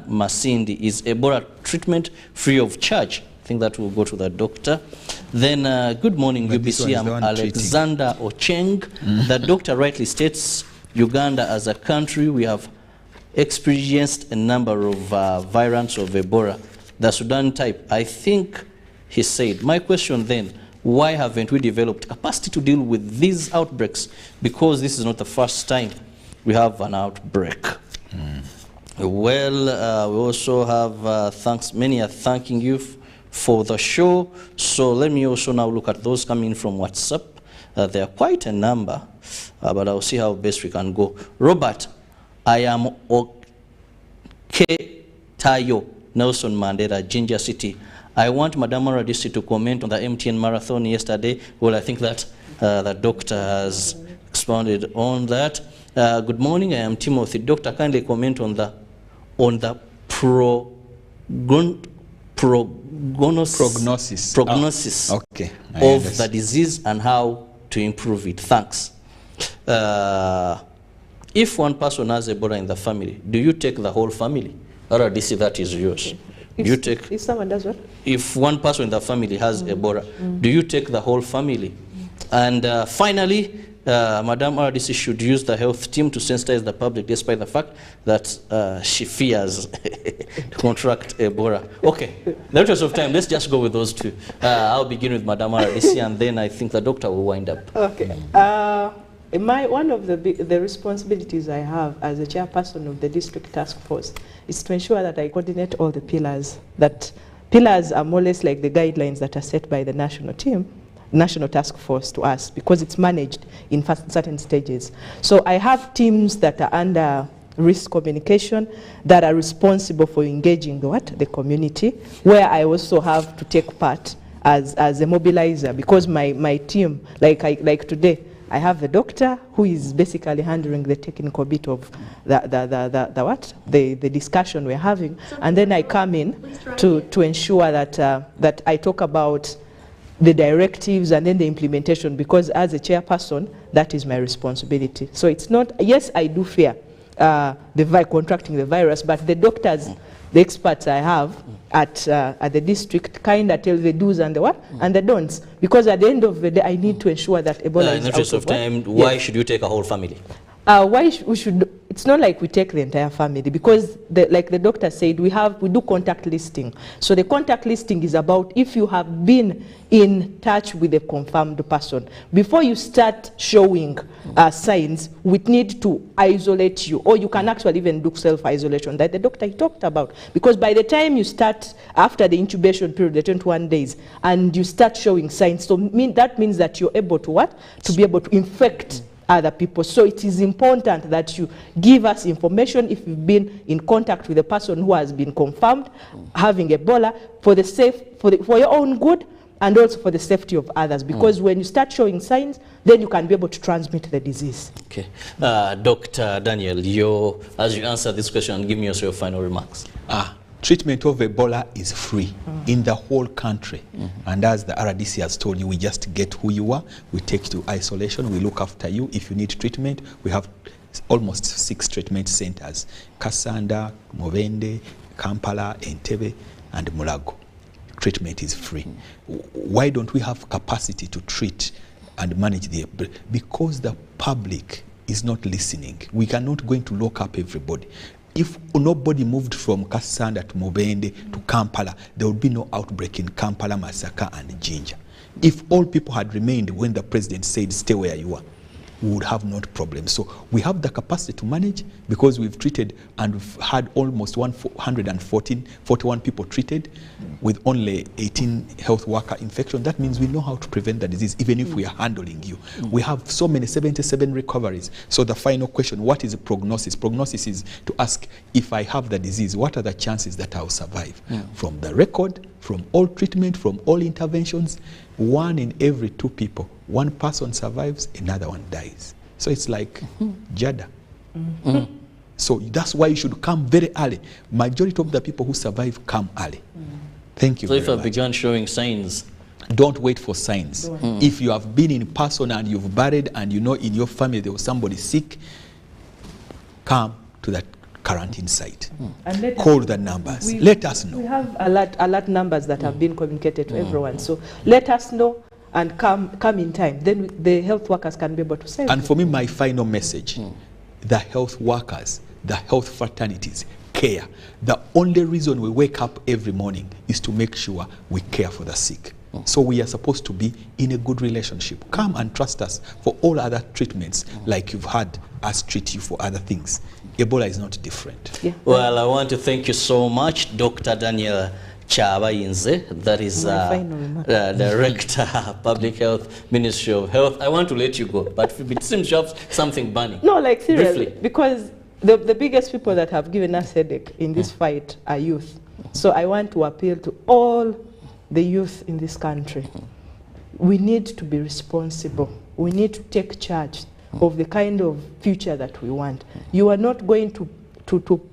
Masindi. Is Ebola treatment free of charge? I think that will go to the doctor. Then, good morning, but UBC. I'm Alexander Ocheng. The doctor rightly states Uganda as a country, we have experienced a number of variants of Ebola, the Sudan type. I think he said. My question then, why haven't we developed capacity to deal with these outbreaks? Because this is not the first time we have an outbreak. Well, we also have many are thanking you for the show. So let me also now look at those coming from WhatsApp. There are quite a number, but I'll see how best we can go. Robert, I am OK Tayo, Nelson Mandela, Ginger City. I want Madam Radisi to comment on the MTN marathon yesterday. Well, I think that the doctor has expounded on that. Good morning, I am Timothy. Doctor, kindly comment on the prognosis okay, of the disease and how to improve it. Thanks. If one person has Ebola in the family, do you take the whole family? Or RDC, that is yours. Okay. If someone does what? If one person in the family has Ebola, do you take the whole family? And finally, Madam RDC should use the health team to sensitize the public, despite the fact that she fears to contract Ebola. Okay, in the interest of time, let's just go with those two. I'll begin with Madam RDC, and then I think the doctor will wind up. Okay. One of the responsibilities I have as a chairperson of the district task force is to ensure that I coordinate all the pillars. That pillars are more or less like the guidelines that are set by the national team, national task force to us, because it's managed in certain stages. So I have teams that are under risk communication that are responsible for engaging the community, where I also have to take part as a mobilizer, because my team, like today, I have the doctor who is basically handling the technical bit of the discussion we're having, and then I come in to ensure that I talk about the directives and then the implementation, because as a chairperson, that is my responsibility. So it's not, yes, I do fear contracting the virus, but the doctors, the experts I have at the district kind of tell the do's and the what and the don'ts, because at the end of the day I need to ensure that Ebola is in the interest of time, why should you take a whole family? we should, it's not like we take the entire family, because like the doctor said, we do contact listing. So the contact listing is about if you have been in touch with a confirmed person. Before you start showing signs, we need to isolate you, or you can actually even do self-isolation that the doctor talked about. Because by the time you start, after the incubation period, the 21 days, and you start showing signs, so that means that you're able to what? To be able to infect other people. So it is important that you give us information if you've been in contact with a person who has been confirmed having Ebola, for your own good and also for the safety of others. Because when you start showing signs, then you can be able to transmit the disease. Okay. Dr. Daniel, as you answer this question, give me also your final remarks. Treatment of Ebola is free in the whole country. And as the RDC has told you, we just get who you are, we take you to isolation, we look after you. If you need treatment, we have almost 6 treatment centers: Kasanda, Movende, Kampala, Entebbe, and Mulago. Treatment is free. Why don't we have capacity to treat and manage the Ebola? Because the public is not listening. We cannot going to lock up everybody. If nobody moved from Kasanda to Mubende to Kampala, there would be no outbreak in Kampala, Masaka, and Jinja. If all people had remained when the president said, stay where you are, we would have no problem. So we have the capacity to manage, because we've treated and we've had almost 41 people treated with only 18 health worker infection. That means we know how to prevent the disease, even if we are handling you. We have so many, 77 recoveries. So the final question, what is the prognosis? Prognosis is to ask, if I have the disease, what are the chances that I'll survive? From the record, from all treatment, from all interventions, 1 in every 2 people, 1 person survives, another one dies. So it's like Jada. So that's why you should come very early. Majority of the people who survive come early. Thank you. So if I began showing signs, don't wait for signs. If you have been in person and you've buried and you know in your family there was somebody sick, come to that quarantine site. And call the numbers. Let us know. We have alert numbers that have been communicated to everyone. So let us know and come in time. Then the health workers can be able to save. And for me, my final message, the health workers, the health fraternities care. The only reason we wake up every morning is to make sure we care for the sick. So we are supposed to be in a good relationship. Come and trust us for all other treatments, like you've had us treat you for other things. Ebola is not different. Well, I want to thank you so much, Dr. Daniel Chabayinze, that is Director, Public Health, Ministry of Health. I want to let you go, but it seems you have something burning. No, like seriously, because the biggest people that have given us headache in this fight are youth. So I want to appeal to all the youth in this country. We need to be responsible. We need to take charge of the kind of future that we want. You are not going to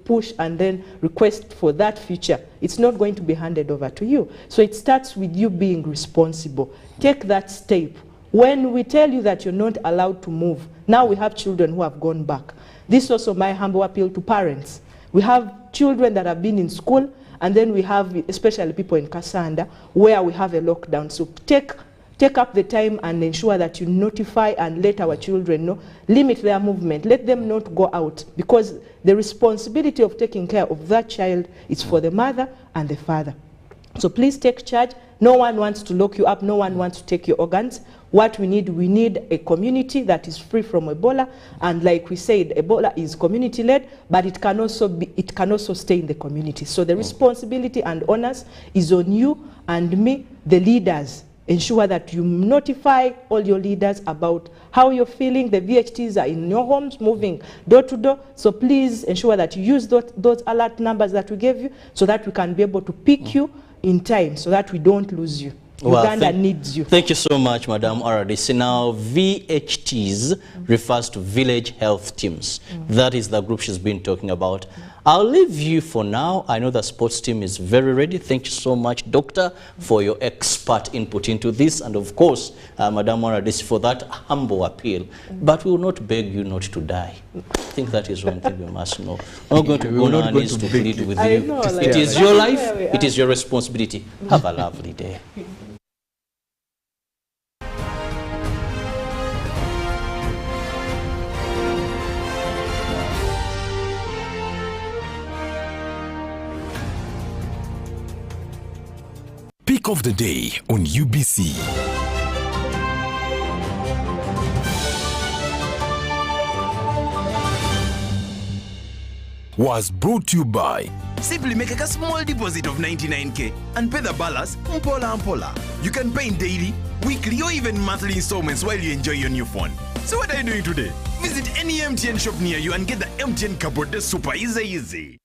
push and then request for that future. It's not going to be handed over to you. So it starts with you being responsible. Take that step. When we tell you that you're not allowed to move, now we have children who have gone back. This is also my humble appeal to parents. We have children that have been in school, and then we have especially people in Kasanda where we have a lockdown. So take up the time and ensure that you notify and let our children know, limit their movement, let them not go out, because the responsibility of taking care of that child is for the mother and the father. So please take charge. No one wants to lock you up, no one wants to take your organs. What we need a community that is free from Ebola, and like we said, Ebola is community-led, but it can also stay in the community. So the responsibility and onus is on you and me, the leaders. Ensure that you notify all your leaders about how you're feeling. The VHTs are in your homes, moving door to door. So please ensure that you use those alert numbers that we gave you, so that we can be able to pick you in time, so that we don't lose you. Uganda needs you. Thank you so much, Madam RDC. Now, VHTs refers to Village Health Teams. That is the group she's been talking about. I'll leave you for now. I know the sports team is very ready. Thank you so much, Doctor, for your expert input into this. And of course, Madam RDC, for that humble appeal. But we will not beg you not to die. I think that is one thing we must know. We're not going to go on our knees to plead with you. It is your life. It is your responsibility. Have a lovely day. Talk of the Day on UBC. Was brought to you by Simply make a small deposit of 99k and pay the balance mpola. You can pay in daily, weekly or even monthly installments while you enjoy your new phone. So what are you doing today? Visit any MTN shop near you and get the MTN cupboard super easy.